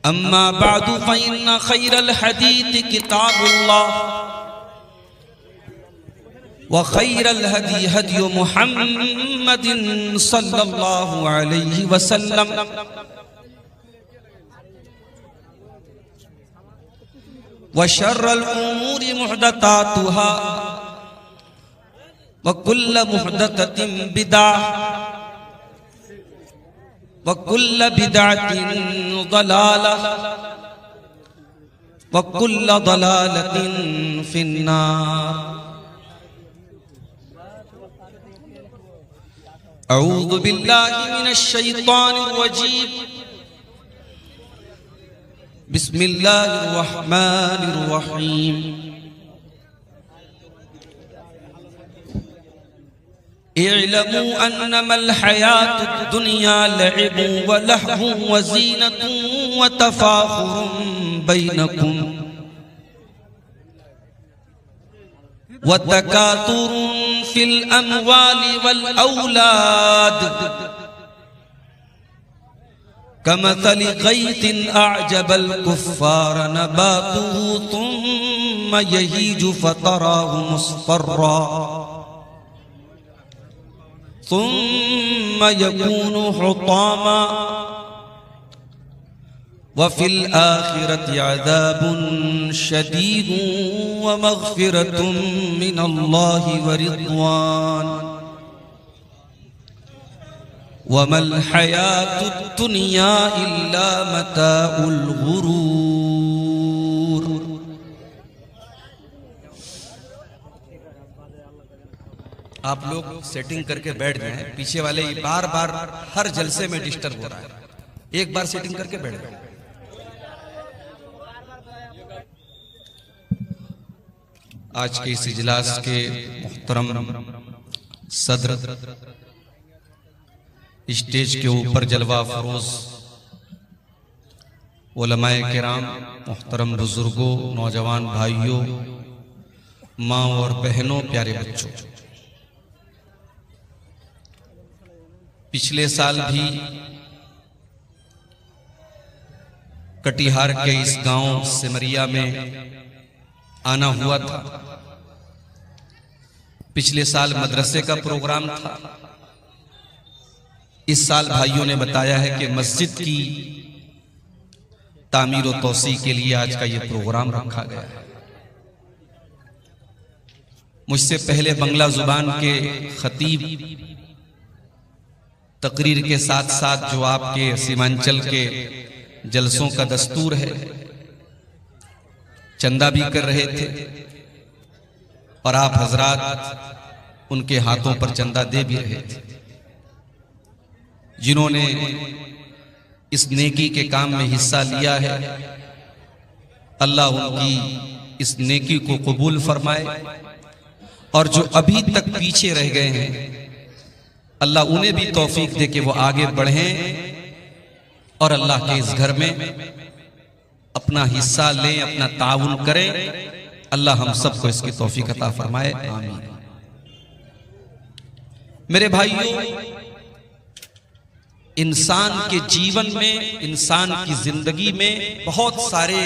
अम्मा बादु फ़इन्न खैरल हदीस किताबुल्लाह व खैरल हदी हदी मुहम्मदिन सल्लल्लाहु अलैहि वसल्लम व शर्रल उमूरि मुहदसातुहा व कुल्ल मुहदसतिन बिदअह व कुल्ल बिदअतिन दलालह व कुल्ल दलालतिन फिन्नार। अऊज़ु बिल्लाहि मिनश शैतानिर रजीम। बिस्मिल्लाहिर रहमानिर रहीम। इअलमू अन्नमल हयातुद दुनिया लइबुन व लहवुन व ज़ीनतुन व तफ़ाखुरुन बैनकुम व तकातुरुन फिल अमवालि वल औलाद कमसलि गैसिन अअजबल कुफ़्फ़ार नबातुहु सुम्मा यहीजु फ़तराहु मुस्फ़र्रा सुम्मा यकूनु हुतामा व फिल आखिरति अज़ाबुन शदीदुन व मग़फ़िरतुन मिनल्लाहि व रिज़वान व मल हयातुद दुनिया इल्ला मताउल गुरूर। आप लोग सेटिंग करके बैठ जाएं, पीछे वाले बार बार हर जलसे में डिस्टर्ब हो रहा है। एक बार सेटिंग करके बैठ जाएं। आज के इस इजलास के मुहतरम सदर, स्टेज के ऊपर जलवा फरोज उलमाए किराम, मुहतरम बुजुर्गों, नौजवान भाइयों, माँ और बहनों, प्यारे बच्चों, पिछले साल भी कटिहार के इस गांव सिमरिया में आना हुआ था। पिछले साल मदरसे का प्रोग्राम था। इस साल भाइयों ने बताया है कि मस्जिद की तामीर और तौसी के लिए आज का ये प्रोग्राम रखा गया है। मुझसे पहले बंगला जुबान के खतीब तकरीर के साथ साथ जो आपके सीमांचल के जलसों का दस्तूर है, चंदा भी कर रहे थे और आप हजरात उनके हाथों पर चंदा दे भी रहे थे। जिन्होंने इस नेकी के काम में हिस्सा लिया है, अल्लाह उनकी इस नेकी को कबूल फरमाए, और जो अभी तक पीछे रह गए हैं, अल्लाह उन्हें भी तौफीक दे कि वो आगे बढ़ें और अल्लाह के इस घर में अपना हिस्सा लें, अपना ताउन करें। अल्लाह हम सबको इसकी तौफीक अता फरमाए, आमीन। मेरे भाइयों, इंसान के जीवन में, इंसान की जिंदगी में बहुत सारे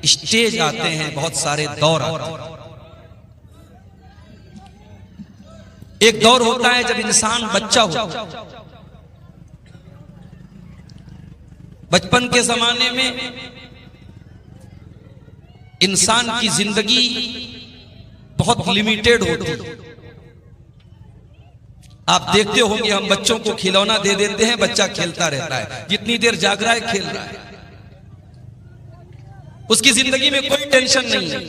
स्टेज आते हैं, बहुत सारे दौर आते हैं। एक दौर होता है जब इंसान बच्चा होता है। बचपन के जमाने में इंसान की जिंदगी बहुत लिमिटेड होती है। आप देखते होंगे, हम बच्चों को खिलौना दे देते हैं, बच्चा खेलता रहता है, जितनी देर जाग रहा है खेल रहा है। उसकी जिंदगी में कोई टेंशन नहीं है।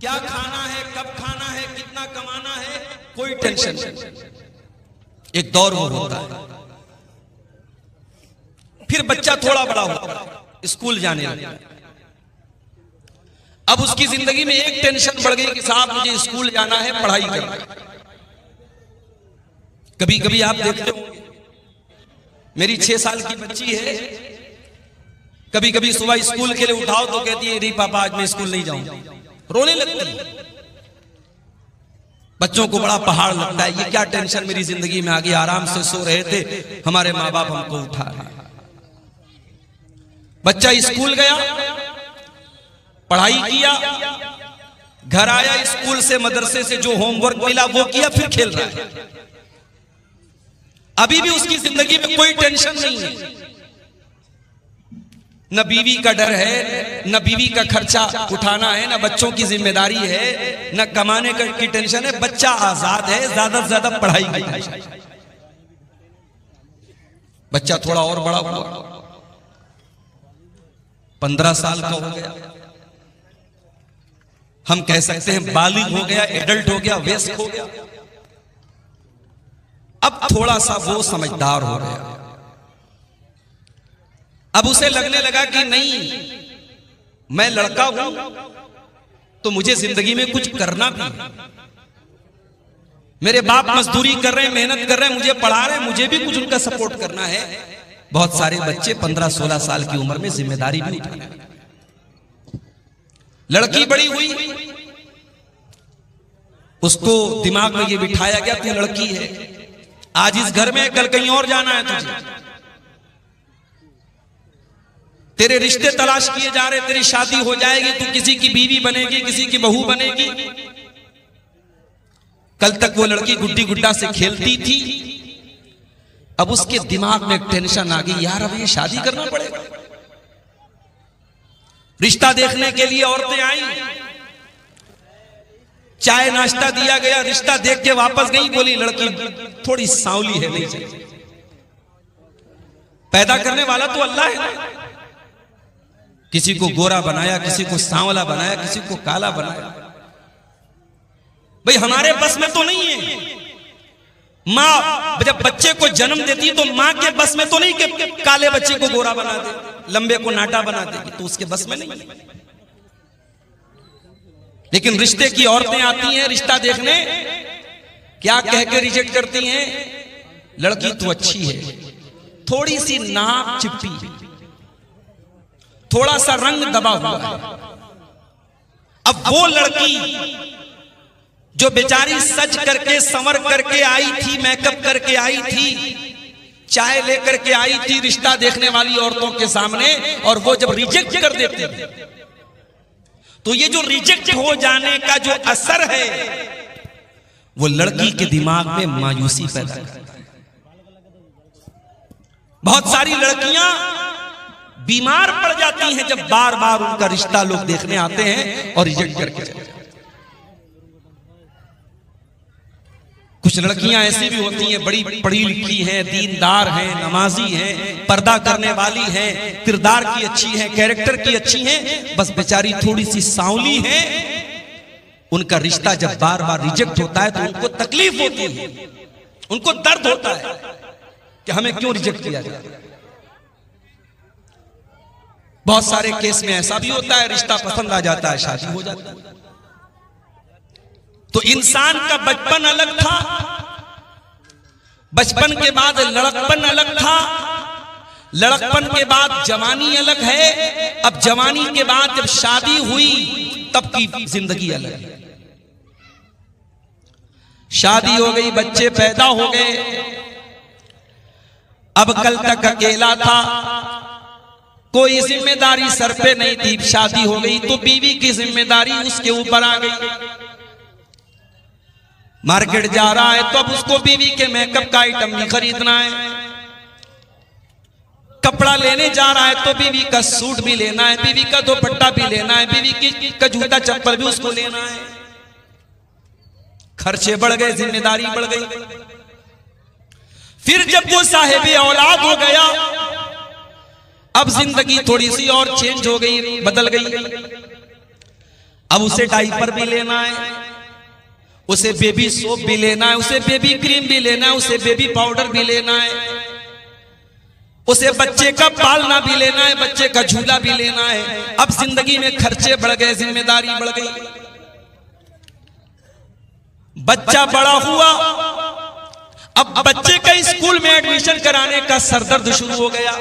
क्या खाना है, कब खाना है, कितना कमाना है, कोई टेंशन नहीं। एक दौर वो होता है। फिर बच्चा थोड़ा बड़ा होता है, स्कूल जाने लगता है। अब उसकी जिंदगी में एक टेंशन बढ़ गई कि साहब मुझे स्कूल जाना है, पढ़ाई करना है। कभी कभी आप देखते होंगे, मेरी 6 साल की बच्ची है, कभी कभी सुबह स्कूल के लिए उठाओ तो कहती है नहीं पापा आज मैं स्कूल नहीं जाऊंगा, रोने लगती है। बच्चों को बड़ा पहाड़ लगता है, ये क्या टेंशन मेरी जिंदगी में आ गई, आराम से सो रहे थे, हमारे माँ बाप हमको उठा रहे। बच्चा स्कूल गया, पढ़ाई किया, घर आया, स्कूल से मदरसे से जो होमवर्क मिला वो किया, फिर खेल रहा है। अभी भी उसकी जिंदगी में कोई टेंशन नहीं है, न बीवी का डर है, न बीवी का खर्चा उठाना है, न बच्चों की जिम्मेदारी है, न कमाने की टेंशन है। बच्चा आजाद है, ज्यादा से ज्यादा पढ़ाई की टेंशन। बच्चा थोड़ा और बड़ा हुआ, 15 साल का हो गया, हम कह सकते हैं बालिग हो गया, एडल्ट हो गया, वयस्क हो गया। अब थोड़ा सा वो समझदार हो गया। अब उसे लगने लगा कि नहीं, मैं लड़का हूं तो मुझे जिंदगी में कुछ करना भी है। मेरे बाप मजदूरी कर रहे हैं, मेहनत कर रहे हैं, मुझे पढ़ा रहे हैं, मुझे भी कुछ उनका सपोर्ट करना है। बहुत सारे बच्चे 15-16 साल की उम्र में जिम्मेदारी भी उठा रहे हैं। लड़की बड़ी हुई, उसको दिमाग में ये बिठाया गया तू लड़की है, आज इस घर में, कल कहीं और जाना है तुझे, तेरे रिश्ते तलाश किए जा रहे, तेरी शादी हो जाएगी, तू किसी की बीवी बनेगी, किसी की बहू बनेगी। कल तक वो लड़की गुड्डी गुड्डा से खेलती थी, अब उसके दिमाग में टेंशन आ गई, यार अब ये शादी करना पड़ेगा। रिश्ता देखने के लिए औरतें आई, चाय नाश्ता दिया गया, रिश्ता देख के वापस गई, बोली लड़की थोड़ी सांवली है, नहीं चाहिए। पैदा करने वाला तो अल्लाह है ना, किसी को गोरा बनाया, किसी को सांवला बनाया, किसी को काला बनाया। भाई हमारे बस में तो नहीं है। माँ जब बच्चे को जन्म देती है तो माँ के बस में तो नहीं कि काले बच्चे को गोरा बना दे, लंबे को नाटा बना देगी, तो उसके बस में नहीं। लेकिन रिश्ते की औरतें आती हैं रिश्ता देखने, क्या कह के रिजेक्ट करती हैं, लड़की तो अच्छी है, थोड़ी सी नाक चिपटी है, थोड़ा सा रंग दबा हुआ है। अब वो लड़की जो बेचारी सज करके संवर करके आई थी, मेकअप करके आई थी, चाय लेकर के आई थी रिश्ता देखने वाली औरतों के सामने, और वो जब रिजेक्ट कर देते तो ये जो रिजेक्ट हो जाने का जो असर है वो लड़की के दिमाग में मायूसी पैदा करता है। बहुत सारी लड़कियां बीमार पड़ जाती हैं जब बार बार उनका रिश्ता लोग देखने आते हैं और रिजेक्ट करके चले जाते हैं। कुछ लड़कियां ऐसी भी होती हैं, बड़ी पढ़ी लिखी हैं, दीनदार हैं, नमाजी हैं, पर्दा करने वाली हैं, किरदार की अच्छी हैं, कैरेक्टर की अच्छी हैं, बस बेचारी थोड़ी सी सांवली है। उनका रिश्ता जब बार बार रिजेक्ट होता है तो उनको तकलीफ होती है, उनको दर्द होता है कि हमें क्यों रिजेक्ट किया जाए। बहुत सारे केस में ऐसा भी होता है, रिश्ता पसंद आ जाता है, शादी हो जाती है। तो इंसान का बचपन अलग था, बचपन के बाद लड़कपन अलग था, लड़कपन के बाद जवानी अलग है, अब जवानी के बाद जब शादी हुई तब की जिंदगी अलग है। शादी हो गई, बच्चे पैदा हो गए, अब कल तक अकेला था, कोई जिम्मेदारी सर पे नहीं थी, शादी हो गई तो बीवी की जिम्मेदारी उसके ऊपर आ गई। मार्केट जा रहा है तो अब उसको बीवी के मेकअप का आइटम भी खरीदना है, कपड़ा लेने जा रहा है तो बीवी का सूट भी लेना है, बीवी का दुपट्टा भी लेना है, बीवी का जूता चप्पल भी उसको लेना है। खर्चे बढ़ गए, जिम्मेदारी बढ़ गई। फिर जब वो साहिब औलाद हो गया, अब जिंदगी थोड़ी सी और चेंज हो गई, बदल गई। अब उसे डाइपर भी लेना है, उसे बेबी सोप भी लेना है, उसे बेबी क्रीम भी लेना है, उसे बेबी पाउडर भी लेना है, उसे बच्चे का पालना भी लेना है, बच्चे का झूला भी लेना है। अब जिंदगी में खर्चे बढ़ गए, जिम्मेदारी बढ़ गई। बच्चा बड़ा हुआ, अब बच्चे का स्कूल में एडमिशन कराने का सरदर्द शुरू हो गया।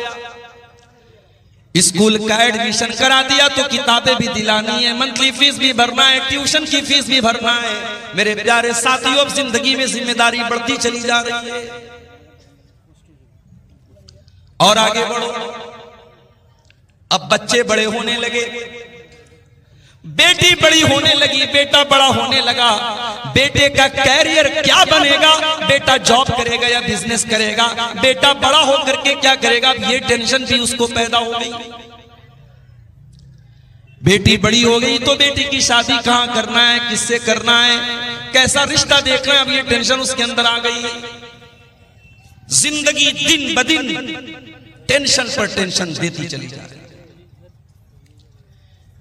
स्कूल का एडमिशन करा दिया तो किताबें भी दिलानी है, मंथली फीस भी भरना है, ट्यूशन की फीस भी भरना है। मेरे प्यारे साथियों, अब जिंदगी में जिम्मेदारी बढ़ती चली जा रही है। और आगे बढ़ो, अब बच्चे बड़े होने लगे, बेटी बड़ी होने लगी, बेटा बड़ा होने लगा। बेटे का कैरियर क्या बनेगा, बेटा जॉब करेगा या बिजनेस करेगा, बेटा बड़ा होकर के क्या करेगा, ये टेंशन भी उसको पैदा हो गई। बेटी बड़ी हो गई तो बेटी की शादी कहां करना है, किससे करना है, कैसा रिश्ता देखना है, अब ये टेंशन उसके अंदर आ गई। जिंदगी दिन ब दिन टेंशन पर टेंशन देती चली जा रही है।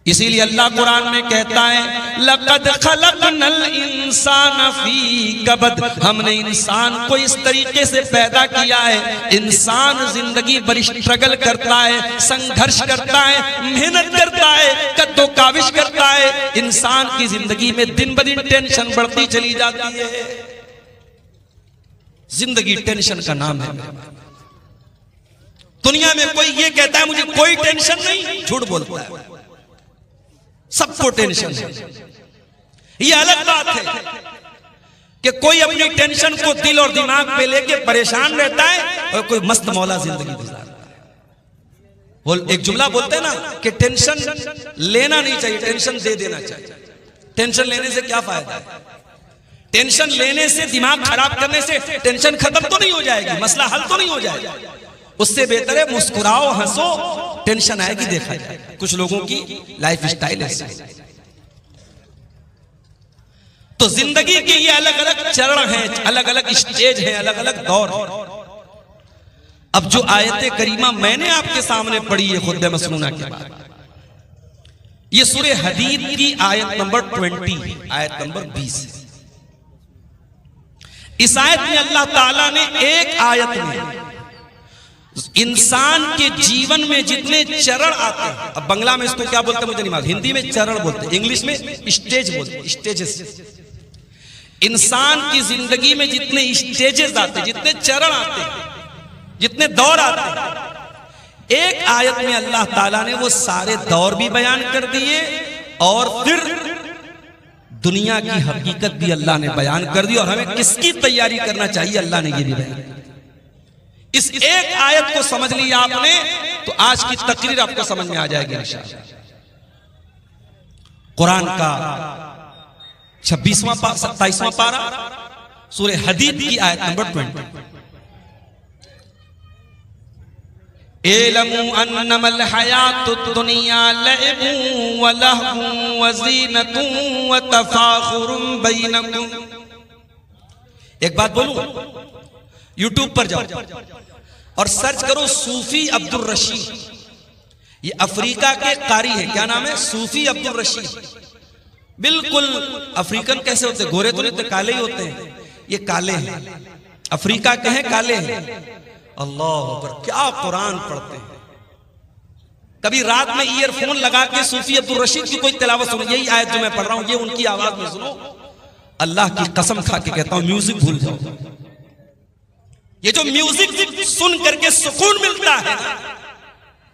इसीलिए अल्लाह कुरान में कहता है लक़द खलक़नल इंसान फी कबद, हमने इंसान को इस तरीके से पैदा किया है। इंसान जिंदगी बड़ी स्ट्रगल करता है, संघर्ष करता है, मेहनत करता है, कद्दो काविश करता है। इंसान की जिंदगी में दिन ब दिन टेंशन बढ़ती चली जाती है। जिंदगी टेंशन का नाम है। दुनिया में कोई ये कहता है मुझे कोई टेंशन नहीं, झूठ बोलता है। सबको टेंशन है। ये अलग बात है कि कोई अपनी टेंशन को दिल और दिमाग पे लेके परेशान रहता है और कोई मस्त मौला जिंदगी गुजारता है। एक जुमला बोलते हैं ना कि टेंशन लेना नहीं चाहिए, टेंशन दे देना चाहिए। टेंशन लेने से क्या फायदा है? टेंशन लेने से, दिमाग खराब करने से टेंशन खत्म तो नहीं हो जाएगी, मसला हल तो नहीं हो जाएगा। उससे बेहतर है मुस्कुराओ, हंसो, टेंशन आएगी देखा जाए। कुछ लोगों की लाइफ स्टाइल ऐसी। तो जिंदगी के ये अलग अलग चरण हैं, अलग अलग स्टेज हैं, अलग अलग दौर हैं। अब जो आयत करीमा मैंने आपके सामने पढ़ी है खुतबे मसनूना के बाद, ये सूरे हदीद की आयत नंबर 20, आयत नंबर 20। इस आयत में अल्लाह ताला ने एक आयत में इंसान के जीवन में जितने चरण आते हैं, अब बांग्ला में इसको क्या बोलते हैं मुझे नहीं मालूम, हिंदी में चरण बोलते हैं, इंग्लिश में स्टेज बोलते हैं, स्टेजेस। इंसान की जिंदगी में जितने स्टेजेस आते हैं, जितने चरण आते हैं, जितने दौर आते हैं, एक आयत में अल्लाह ताला ने वो सारे दौर भी बयान कर दिए और फिर दुनिया की हकीकत भी अल्लाह ने बयान कर दी और हमें किसकी तैयारी करना चाहिए अल्लाह ने ये भी बयान किया। इस एक आयत को समझ लिया आपने तो आज की तकरीर आपको समझ में आ जाएगी इंशाअल्लाह। कुरान का 26वां 27वां पारा सूरे हदीद की आयत नंबर 20। एलमु अन्नमल हयातुद दुनिया लअबुन व लहवुन व ज़ीनतुन व तफाखुरुन बैनकुम। एक बात बोलूं, यूट्यूब पर जाओ और सर्च करो सूफी अब्दुल रशीद। ये अफ्रीका के कारी है, क्या नाम है? सूफी अब्दुल रशीद। बिल्कुल अफ्रीकन कैसे होते, गोरे तो नहीं होते, काले ही होते हैं। ये काले हैं, अफ्रीका के हैं, काले हैं। अल्लाह अकबर, क्या कुरान पढ़ते हैं। कभी रात में ईयरफोन लगा के सूफी अब्दुल रशीद की कोई तिलावत सुनो, यही आयत जो मैं पढ़ रहा हूं ये उनकी आवाज में सुनो। अल्लाह की कसम खा के कहता हूं म्यूजिक भूल जाओ। ये जो म्यूजिक सुन करके सुकून मिलता है ना,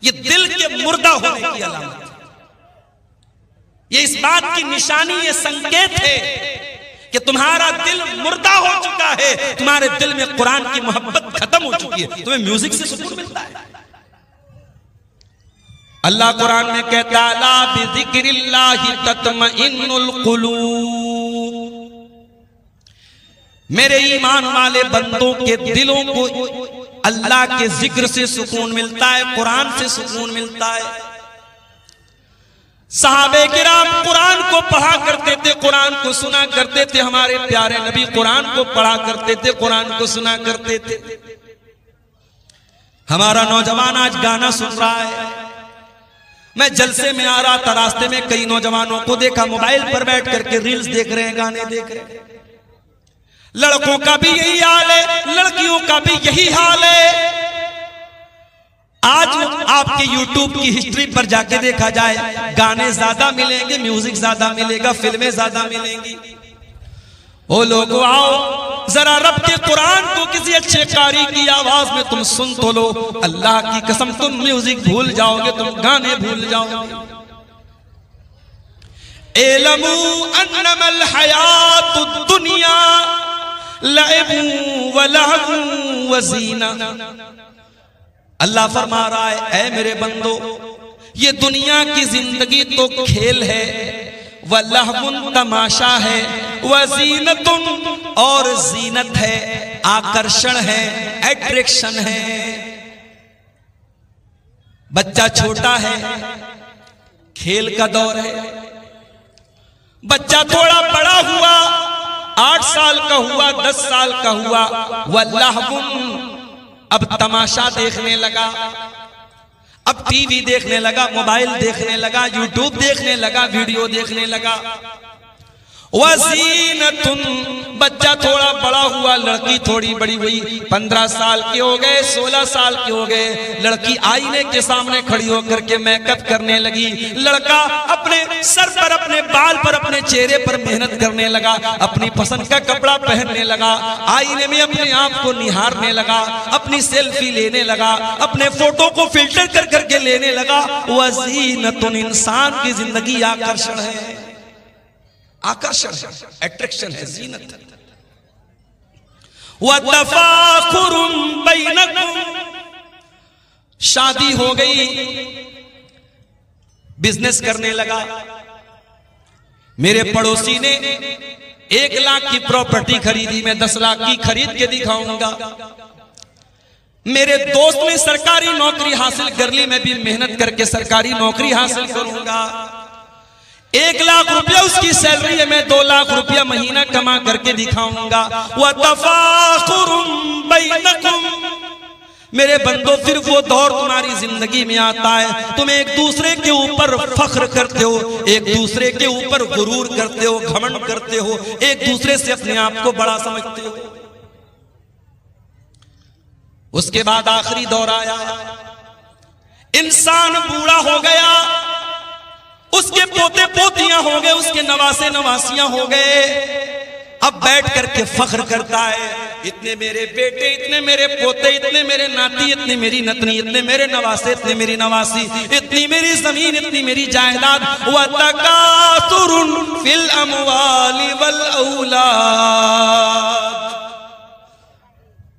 ये दिल के मुर्दा होने की अलामत है। ये इस बात की निशानी, ये संकेत है कि तुम्हारा दिल मुर्दा हो चुका है, तुम्हारे दिल में कुरान की मोहब्बत खत्म हो चुकी है, तुम्हें म्यूजिक से सुकून मिलता है। अल्लाह कुरान में कहता है ला बिज़िक्रिल्लाहि तत्मइन्नुल कुलूब। मेरे ईमान वाले बंदों के दिलों को अल्लाह के जिक्र से सुकून मिलता है, कुरान से सुकून मिलता है। सहाबे किराम कुरान को पढ़ा करते थे, कुरान को सुना करते थे। हमारे प्यारे नबी कुरान को पढ़ा करते थे, कुरान को सुना करते थे। हमारा नौजवान आज गाना सुन रहा है। मैं जलसे में आ रहा था, रास्ते में कई नौजवानों को देखा मोबाइल पर बैठ करके रील्स देख रहे हैं, गाने देख रहे हैं। लड़कों का भी यही हाल है, लड़कियों का भी यही हाल है। आज आपके YouTube की हिस्ट्री पर जाके देखा जाए, गाने ज्यादा मिलेंगे, म्यूजिक ज्यादा मिलेगा, फिल्में ज्यादा मिलेंगी। ओ लोगों आओ जरा रब के कुरान को किसी अच्छे कारी की आवाज में तुम सुन तो लो। अल्लाह की कसम तुम म्यूजिक भूल जाओगे, तुम गाने भूल जाओगे। एलमु अन्नमल हयातुद दुनिया लअबुन व लहवुन व ज़ीना। अल्लाह फरमा रहा है, ऐ मेरे बंदो, ये दुनिया की जिंदगी तो खेल है, वह लहवुन तमाशा है, वह जीनतुन और जीनत है, आकर्षण है, एट्रैक्शन है। बच्चा छोटा है, खेल का दौर है। बच्चा थोड़ा बड़ा हुआ, 8 साल का हुआ, 10 साल का हुआ, वह लहवुन अब तमाशा देखने लगा, अब टीवी देखने लगा, मोबाइल देखने लगा, यूट्यूब देखने लगा, वीडियो देखने लगा। वज़ीनतुन, बच्चा थोड़ा बड़ा हुआ, लड़की थोड़ी बड़ी हुई, 15 साल के हो गए, 16 साल के हो गए। लड़की आईने के सामने खड़ी होकर के मेकअप करने लगी, लड़का अपने सर पर, अपने बाल पर, अपने चेहरे पर मेहनत करने लगा, अपनी पसंद का कपड़ा पहनने लगा, आईने में अपने आप को निहारने लगा, अपनी सेल्फी लेने लगा, अपने फोटो को फिल्टर कर करके लेने लगा। वज़ीनतुन, इंसान की जिंदगी आकर्षण है, आकर्षण है, एट्रैक्शन है, जीनत है। व तफाखुरुम बैनकुम, शादी हो गई, बिजनेस करने लगा। मेरे पड़ोसी ने 1 लाख की प्रॉपर्टी खरीदी, मैं 10 लाख की खरीद के दिखाऊंगा। मेरे दोस्त ने सरकारी नौकरी हासिल कर ली, मैं भी मेहनत करके सरकारी नौकरी हासिल करूंगा। 1 लाख रुपया उसकी सैलरी है, मैं 2 लाख रुपया महीना कमा करके दिखाऊंगा। व तफाखुरुम बैनकुम, मेरे बंदो फिर वो दौर तुम्हारी जिंदगी में आता है, तुम एक दूसरे के ऊपर फख्र करते हो, एक दूसरे के ऊपर गुरूर करते हो, घमंड करते हो, एक दूसरे से अपने आप को बड़ा समझते हो। उसके बाद आखिरी दौर आया, इंसान बूढ़ा हो गया, उसके पोते पोतियां हो गए, उसके नवासे नवासियां हो गए। अब बैठ करके फख्र करता है, इतने मेरे बेटे, इतने मेरे पोते, इतने मेरे नाती, इतनी मेरी नतनी, इतने मेरे नवासे, इतने मेरी नवासी, इतनी मेरी जमीन, इतनी मेरी जायदाद। व तकासुरुन फिल अमवाली वल औलाद,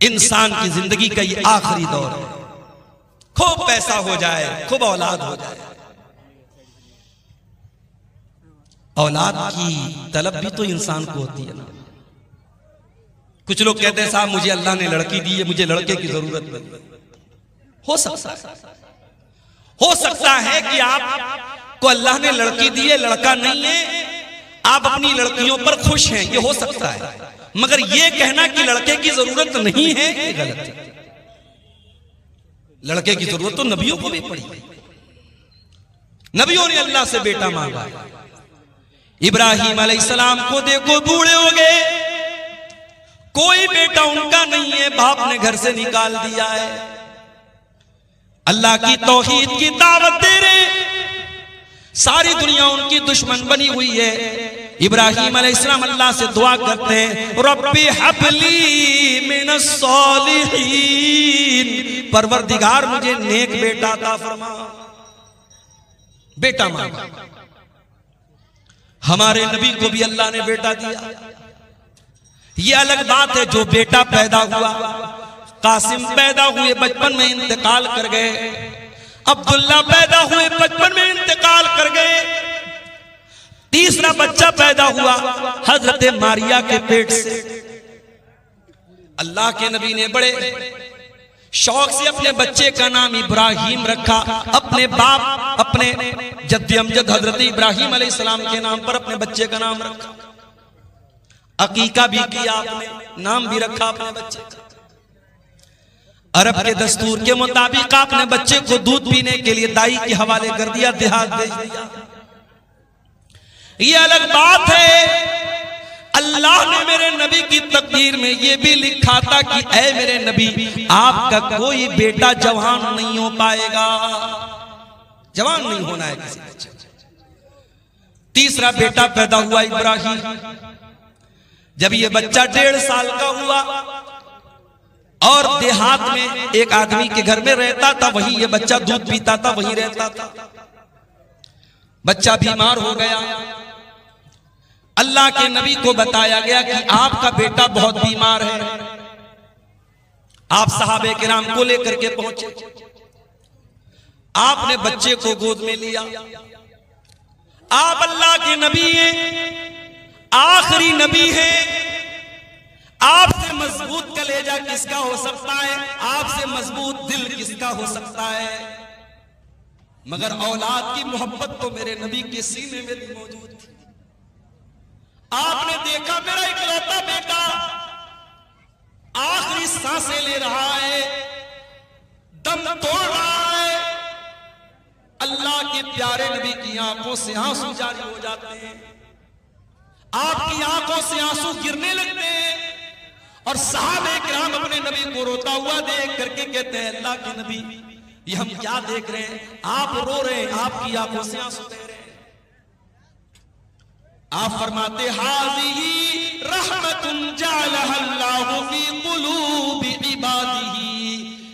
इंसान की जिंदगी का ये आखिरी दौर है। खूब पैसा हो जाए, खूब औलाद हो जाए। औलाद की तलब भी तो इंसान को होती है ना। कुछ लोग कहते हैं साहब मुझे अल्लाह ने लड़की दी है, मुझे लड़के की जरूरत नहीं। हो सकता है कि आपको अल्लाह ने लड़की दी है, लड़का नहीं है, आप अपनी लड़कियों पर खुश हैं, ये हो सकता है। मगर ये कहना कि लड़के की जरूरत नहीं है, ये गलत है। लड़के की जरूरत तो नबियों को भी पड़ी, नबियों ने अल्लाह से बेटा मांगा। इब्राहिम अलैहिस्सलाम को देखो, बूढ़े हो गए, कोई बेटा उनका नहीं है, बाप ने घर से निकाल दिया है। अल्लाह की तौहीद की दावत दे रहे, सारी दुनिया उनकी दुश्मन बनी हुई है। इब्राहिम अलैहिस्सलाम अल्लाह से दुआ करते हैं, रब्बी हबली मिनस सालिहीन, परवरदिगार मुझे नेक बेटा अता फरमा। बेटा मांगा। हमारे नबी को भी अल्लाह ने बेटा दिया। ये अलग बात है जो बेटा पैदा हुआ, कासिम पैदा हुए, बचपन में इंतकाल कर गए, अब्दुल्ला पैदा हुए, बचपन में इंतकाल कर गए। तीसरा बच्चा पैदा हुआ हजरत मारिया के पेट से। अल्लाह के नबी ने बड़े शौक से अपने बच्चे का नाम इब्राहिम रखा, अपने बाप, अपने जद्दी अमजद हजरत इब्राहिम अलैहिस्सलाम के नाम पर अपने बच्चे का नाम रखा। अकीका भी किया आपने, नाम भी रखा अपने बच्चे का। अरब के दस्तूर के मुताबिक आपने बच्चे को दूध पीने के लिए दाई के हवाले कर दिया, देहात भेज दिया। ये अलग बात है, अल्लाह ने मेरे नबी की तकदीर में ये भी लिखा था कि ऐ मेरे नबी, आपका कोई बेटा जवान नहीं हो पाएगा, जवान नहीं होना है किसी बच्चे। तीसरा बेटा पैदा हुआ इब्राहिम। जब ये बच्चा 1.5 साल का हुआ और देहात में एक आदमी के घर में रहता था, वहीं ये बच्चा दूध पीता था, वहीं रहता था। बच्चा बीमार हो गया। अल्लाह के नबी को बताया गया कि आपका बेटा बहुत बीमार है। आप सहाबे किराम को लेकर के पहुंचे। आपने बच्चे को गोद में लिया। आप अल्लाह के नबी हैं, आखिरी नबी हैं। आपसे मजबूत कलेजा किसका हो सकता है, आपसे मजबूत दिल किसका हो सकता है। मगर औलाद की मोहब्बत तो मेरे नबी के सीने में भी मौजूद थी। आपने देखा मेरा इकलौता बेटा आखिरी सांसें ले रहा है, दम तोड़ रहा है। अल्लाह के प्यारे नबी की आंखों से आंसू जारी हो जाते हैं, आपकी आंखों से आंसू गिरने लगते हैं। और सहाबे किराम अपने नबी को रोता हुआ देख करके कहते हैं, अल्लाह के नबी ये हम क्या देख रहे हैं, आप रो रहे हैं, आपकी आंखों से आंसू बह रहे हैं। आप फरमाते हाज़िही रहमतुन जअलहल्लाहु फी क़ुलूबि इबादिही।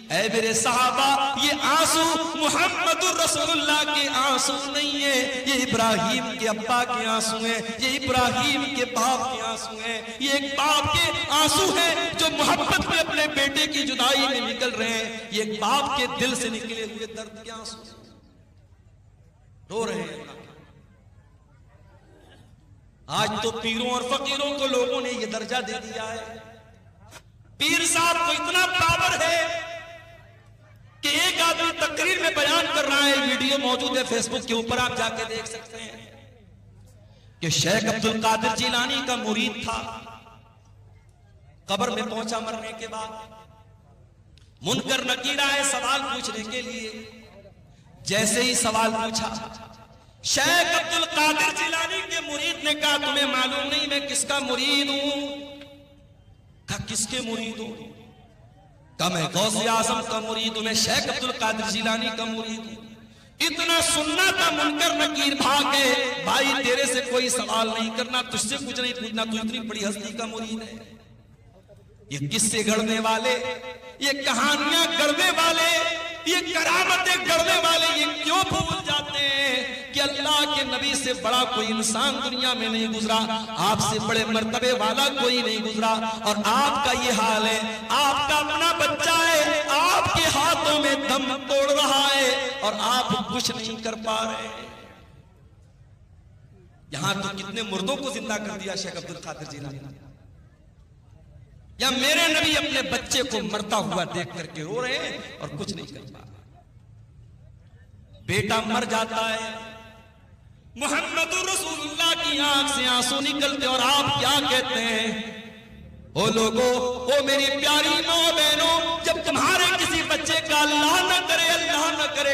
ऐ मेरे सहाबा, ये आंसू मुहम्मदुर रसूलुल्लाह के आंसू नहीं है, ये इब्राहिम के अब्बा के आंसू हैं, ये इब्राहिम के बाप के आंसू हैं। ये एक बाप के आंसू हैं जो मोहब्बत में अपने बेटे की जुदाई में निकल रहे हैं। ये एक बाप के दिल से निकले हुए दर्द के आंसू रो रहे हैं। आज तो पीरों और फकीरों को लोगों ने यह दर्जा दे दिया है। पीर साहब को इतना पावर है कि एक आदमी तकरीर में बयान कर रहा है, वीडियो मौजूद है फेसबुक के ऊपर, आप जाके देख सकते हैं कि शेख अब्दुल कादिर जिलानी का मुरीद था। कब्र में पहुंचा मरने के बाद, मुनकर नकीर आए सवाल पूछने के लिए। जैसे ही सवाल पूछा, शेख अब्दुल कादिर जिलानी के मुरीद ने कहा, तुम्हें मालूम नहीं मैं किसका मुरीद हूं? कहा किसके मुरीद हूं? कहा मैं गौसे आजम का मुरीद हूं, मैं शेख अब्दुल कादिर जिलानी का मुरीद हूं। इतना सुनना था, मुनकर नकीर भागे, भाई तेरे से कोई सवाल नहीं करना, तुझसे कुछ नहीं पूछना, तू इतनी बड़ी हस्ती का मुरीद है। ये किस्से गढ़ने वाले, ये कहानियां गढ़ने वाले, ये करामतें गढ़ने वाले ये क्यों भूल जाते हैं कि अल्लाह के नबी से बड़ा कोई इंसान दुनिया में नहीं गुजरा, आपसे बड़े मर्तबे वाला कोई नहीं गुजरा। और आपका ये हाल है, आपका अपना बच्चा है, आपके हाथों में दम तोड़ रहा है और आप कुछ नहीं कर पा रहे। यहां तो कितने मुर्दों को जिंदा कर दिया शेख अब्दुल कादिर जिलानी। या मेरे नबी अपने बच्चे को मरता हुआ देख करके रो रहे हैं और कुछ नहीं कर पा रहे। बेटा मर जाता है, मुहम्मदुर रसूलुल्लाह की आंख से आंसू निकलते और आप क्या कहते हैं? ओ लोगो, ओ मेरी प्यारी माँ बहनों, जब तुम्हारे किसी बच्चे का अल्लाह न करे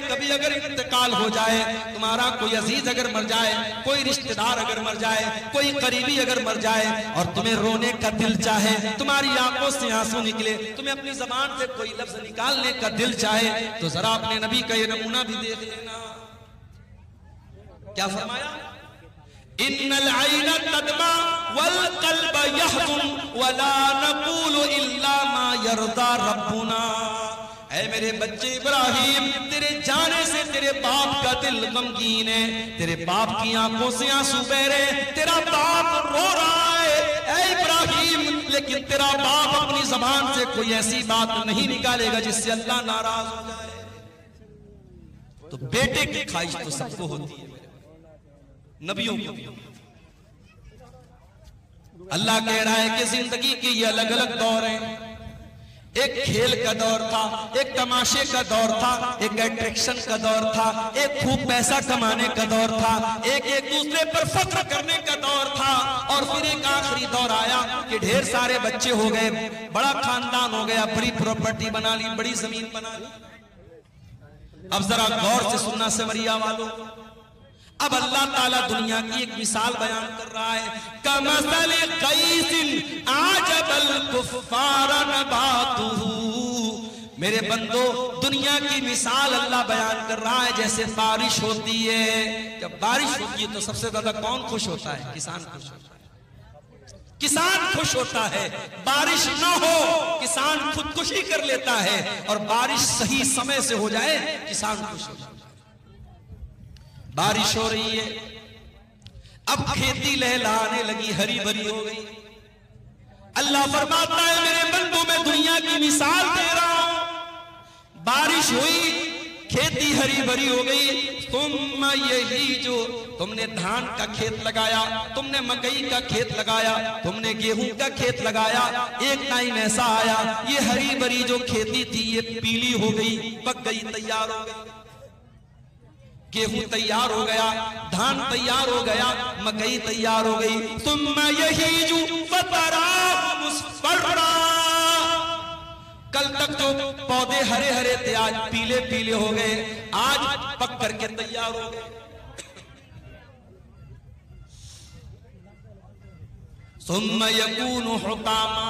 कभी अगर इंतकाल हो जाए, तुम्हारा कोई अजीज अगर मर जाए, कोई रिश्तेदार अगर मर जाए, कोई करीबी अगर मर जाए और तुम्हें रोने का दिल चाहे, तुम्हारी आंखों से आंसू निकले, तुम्हें अपनी जबान से कोई लफ्ज निकालने का दिल चाहे, तो जरा अपने नबी का ये नमूना भी देख लेना। क्या फरमाया? इन्नल आइना तदमा वल कल्ब यहज़ुन वला नक़ूलु इल्ला मा यरदा रब्बुना। ऐ मेरे बच्चे इब्राहिम, तेरे जाने से तेरे बाप का दिल गमगीन है, तेरे बाप की आंखों से आंसू बह रहे, तेरा बाप रो रहा है। ऐ इब्राहिम, लेकिन तेरा बाप अपनी जबान से कोई ऐसी बात नहीं निकालेगा जिससे अल्लाह नाराज हो जाए। तो बेटे की ख्वाहिश तो सबको होती है, नबियों को भी। अल्लाह कह रहा है कि जिंदगी के ये अलग अलग दौर हैं। एक खेल का दौर था, एक तमाशे का दौर था, एक अट्रैक्शन का दौर था, एक खूब पैसा कमाने का दौर था, एक एक दूसरे पर फख्र करने का दौर था। और फिर एक आखिरी दौर आया कि ढेर सारे बच्चे हो गए, बड़ा खानदान हो गया, बड़ी प्रॉपर्टी बना ली, बड़ी जमीन बना ली। अब जरा गौर से सुनना सेवरिया वालों, अब अल्लाह ताला दुनिया की एक मिसाल बयान कर रहा है। कमसल गैसिन आजबल कुफ्फार नबातुहु। मेरे बंदो, दुनिया की मिसाल अल्लाह बयान कर रहा है जैसे बारिश होती है। जब बारिश होती है तो सबसे ज्यादा कौन खुश होता है? किसान खुश होता है। किसान खुश होता है। बारिश ना हो, किसान खुदकुशी कर लेता है, और बारिश सही समय से हो जाए, किसान खुश हो जाता है। बारिश हो रही है, अब खेती लहलहाने लगी, हरी भरी हो गई। अल्लाह फरमाता है मेरे बंदों, मैं दुनिया की मिसाल दे रहा हूं। बारिश हुई, खेती हरी भरी हो गई। तुम यही जो तुमने धान का खेत लगाया, तुमने मकई का खेत लगाया, तुमने गेहूं का खेत लगाया, एक टाइम ऐसा आया ये हरी भरी जो खेती थी ये पीली हो गई, पक गई, तैयार हो गई। गेहूं तैयार हो गया, धान तैयार हो गया, मकई तैयार हो गई। तुम यही जो कल तक जो पौधे हरे हरे थे आज पीले पीले हो गए, आज पक करके तैयार हो गए। सुम्मा यकूनु हुतामा।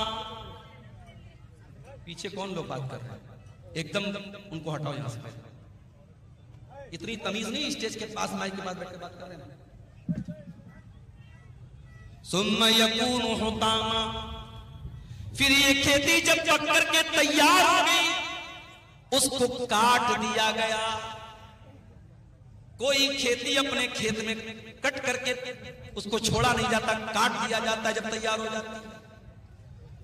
पीछे कौन लोग बात कर रहे हैं? एकदम उनको हटाओ यहां से। इतनी तमीज नहीं, स्टेज के पास माइक के पास बैठ के बात कर रहे हैं। सुम्मा यकूनु हुतामा। फिर ये खेती जब पक करके तैयार हो गई, उसको काट दिया गया। कोई खेती अपने खेत में कट करके उसको छोड़ा नहीं जाता, काट दिया जाता है जब तैयार हो जाता है।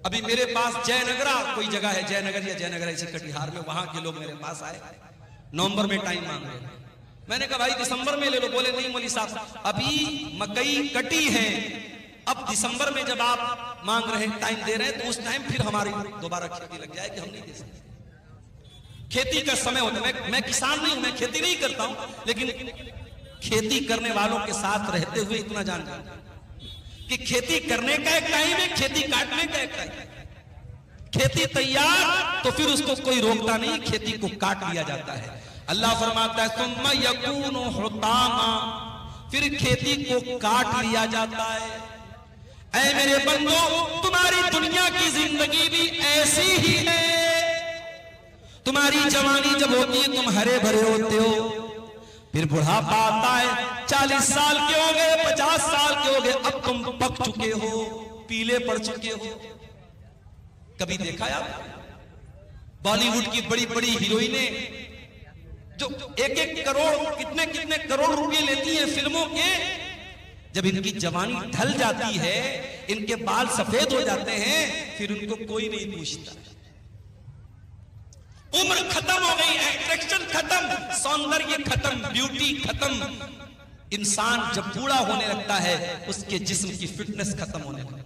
अभी मेरे पास जयनगरा कोई जगह है, जयनगर या जयनगर ऐसे कटिहार में, वहां के लोग मेरे पास आए, नवंबर में टाइम मांग रहे। मैंने कहा भाई दिसंबर में ले लो। बोले नहीं मौलवी साहब अभी मकई कटी है, अब दिसंबर में जब आप मांग रहे हैं, टाइम दे रहे हैं, तो उस टाइम फिर हमारी दोबारा खेती लग जाएगी, हम नहीं दे सकते। खेती का समय होता है। मैं किसान नहीं हूं, मैं खेती नहीं करता हूं, लेकिन खेती करने वालों के साथ रहते हुए इतना जानता हूं कि खेती करने का एक टाइम है, खेती काटने का एक टाइम है। खेती तैयार तो फिर उसको कोई रोकता नहीं, खेती को काट लिया जाता है। अल्लाह फरमाता है सुम्मा यकूनु हुतामा। फिर खेती को काट लिया जाता है। ऐ मेरे बंदो, तुम्हारी दुनिया की जिंदगी भी ऐसी ही है। तुम्हारी जवानी जब होती है तुम हरे भरे होते हो, फिर बुढ़ापा आता है, 40 साल के हो गए, 50 साल के हो गए, अब तुम पक चुके हो, पीले पड़ चुके हो। कभी देखा आप बॉलीवुड की बड़ी बड़ी हीरोइनें जो एक एक करोड़ कितने कितने करोड़ रुपए लेती हैं फिल्मों के, जब इनकी जवानी ढल जाती है, इनके बाल सफेद हो जाते हैं, फिर उनको कोई नहीं पूछता। उम्र खत्म हो गई, अट्रैक्शन खत्म, सौंदर्य खत्म, ब्यूटी खत्म। इंसान जब बूढ़ा होने लगता है उसके जिस्म की फिटनेस खत्म होने लगती है।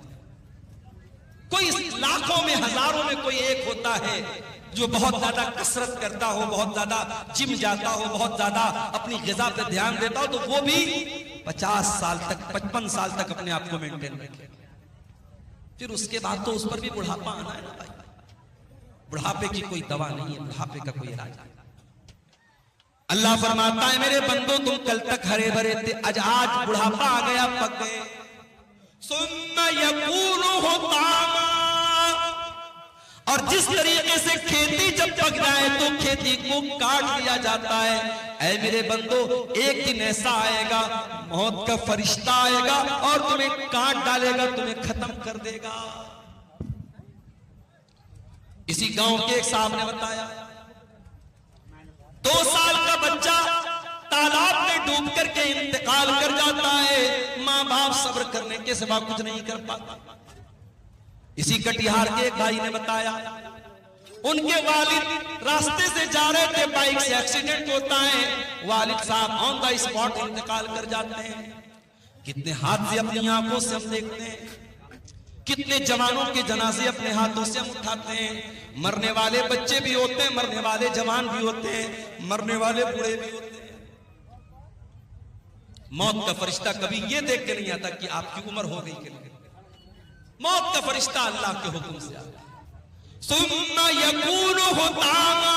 कोई लाखों में हजारों में कोई एक होता है जो बहुत ज्यादा कसरत करता हो, बहुत ज्यादा जिम जाता हो, बहुत ज्यादा अपनी ग़िज़ा पे ध्यान देता हो, तो वो भी 50 साल तक 55 साल तक अपने आप को मेंटेन रखे। फिर उसके बाद तो उस पर भी बुढ़ापा आना है ना भाई। बुढ़ापे की कोई दवा नहीं है, बुढ़ापे का कोई इलाज नहीं। अल्लाह फरमाता है मेरे बंदो तुम कल तक हरे भरे थे, आज बुढ़ापा आ गया, पक गए। सुम्मा यकूनु हुतामा। और जिस तरीके से खेती जब पक जाए तो खेती को काट दिया जाता है। ऐ मेरे बंदो एक दिन ऐसा आएगा, मौत का फरिश्ता आएगा और तुम्हें काट डालेगा, तुम्हें खत्म कर देगा। इसी गांव के एक साहब ने बताया 2 साल का बच्चा तालाब में डूब करके इंतकाल कर जाता है, मां बाप सब्र करने के सिवा कुछ नहीं कर पाता। इसी कटिहार के एक भाई ने बताया उनके वालिद रास्ते से जा रहे थे, बाइक से एक्सीडेंट होता है, वालिद साहब ऑन द स्पॉट इंतकाल कर जाते हैं। कितने हादसे अपनी आंखों से हम देखते हैं, कितने जवानों के जनाजे अपने हाथों से हम उठाते हैं। मरने वाले बच्चे भी होते हैं, मरने वाले जवान भी होते हैं, मरने वाले बूढ़े भी होते हैं। मौत का फरिश्ता कभी ये देख के नहीं आता कि आपकी उम्र हो गई कि नहीं। मौत का फरिश्ता अल्लाह के हुक्म से आता है। सुम्मा यकूनु हुतामा।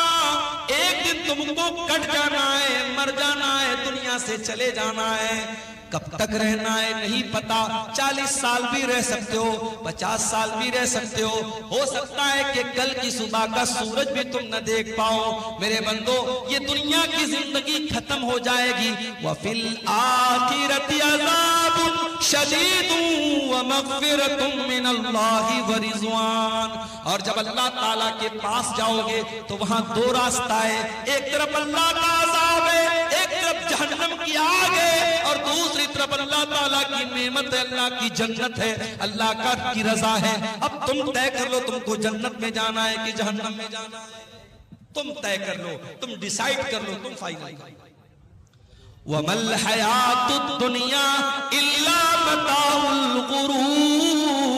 एक दिन तुमको कट जाना है, मर जाना है, दुनिया से चले जाना है। कब तक रहना है नहीं पता, 40 साल भी रह सकते हो, 50 साल भी रह सकते हो सकता है कि कल की सुबह का सूरज भी तुम न देख पाओ। मेरे बंदो ये दुनिया की जिंदगी खत्म हो जाएगी। वफिल आखिरति अज़ाबुन शदीदुन व मग़फ़िरतुम मिनल्लाहि व रिज़वान। और जब अल्लाह ताला के पास जाओगे तो वहां 2 रास्ता है, एक तरफ अल्लाह का अज़ाब है, एक तरफ जहन्नम की आग है, और दूसरी तरफ अल्लाह ताला की नेमत है, अल्लाह की जन्नत है, अल्लाह का की रजा है। अब तुम तय कर लो तुमको जन्नत में जाना है कि जहन्नम में जाना है। तुम तय कर लो, तुम डिसाइड कर लो, तुम फाइनल कर लो। वमल हयातुद दुनिया इल्ला मताउल गुरूर,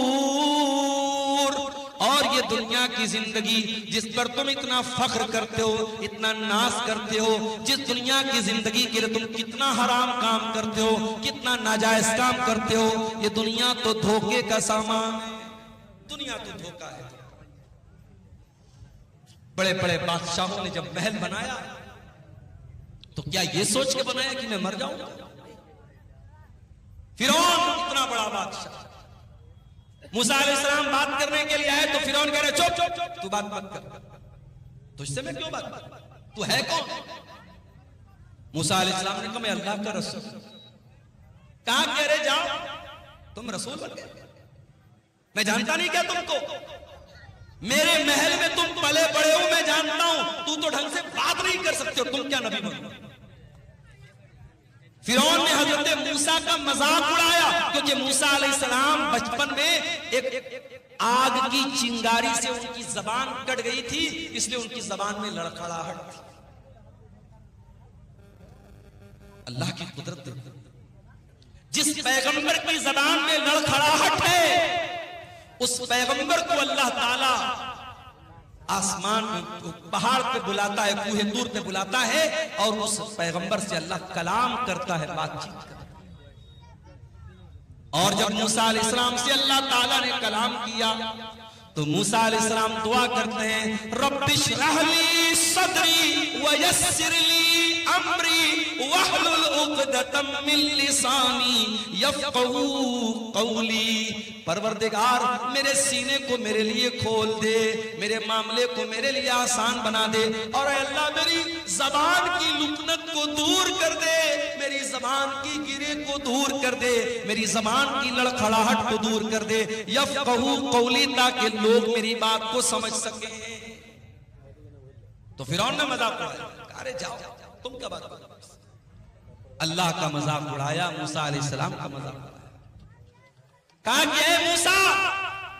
और ये दुनिया की जिंदगी जिस पर तुम इतना फख्र करते हो, इतना नाज करते हो, जिस दुनिया की जिंदगी के लिए तुम कितना हराम काम करते हो, कितना नाजायज काम करते हो, ये दुनिया तो धोखे का सामान है। दुनिया तो धोखा है। बड़े बड़े बादशाहों ने जब महल बनाया तो क्या ये सोच के बनाया कि मैं मर जाऊंगा? फिरौन इतना बड़ा बादशाह, मूसा अलैहिस्सलाम बात करने के लिए आए तो फिरौन कह रहे चुप चुप चुप, तू बात मत कर, तुझसे मैं क्यों बात, तू है कौन? मूसा अलैहिस्सलाम ने कहा मैं अल्लाह का रसूल। कहां कह रहे जाओ, तुम रसूल बन गए, मैं जानता नहीं क्या तुमको, मेरे महल में तुम पले बड़े हो, मैं जानता हूं, तू तो ढंग से बात नहीं कर सकते हो, तुम क्या नबी बनो? फिरौन ने हजरत मूसा का मजाक उड़ाया, क्योंकि मूसा अलैहिस्सलाम बचपन में एक आग की चिंगारी से उनकी जबान कट गई थी, इसलिए उनकी जबान में लड़खड़ाहट थी। अल्लाह की कुदरत, जिस पैगंबर की जबान में लड़खड़ाहट है, उस पैगंबर को अल्लाह ताला आसमान में, पहाड़ पे बुलाता है, कूहे दूर पे बुलाता है, और उस पैगंबर से अल्लाह कलाम करता है, बातचीत करता है। और जब मूसा अलैहिस्सलाम से अल्लाह ताला ने कलाम किया तो मूसा अलैहिस्सलाम दुआ करते हैं, रब्बिश्रह ली सदरी वयस्सिर ली अमरी वहलुल उक़दतम मिन लिसानी यफ़क़हू क़ौली। परवरदिगार मेरे सीने को मेरे लिए खोल दे, मेरे मामले को मेरे लिए आसान बना दे, और अल्लाह मेरी जबान की लुकनत को दूर कर दे, मेरी जबान की गिरे को दूर कर दे, मेरी जबान की लड़खड़ाहट को दूर कर दे, यफ़क़हू क़ौली, ताकि लोग मेरी बात को समझ सके। तो फिरौन ने मजाक उड़ाया, अरे जाओ तुम क्या बात कर, अल्लाह का मजाक उड़ाया, मूसा अलैहिस्सलाम का मजाक उड़ाया। कहा कि है मूसा,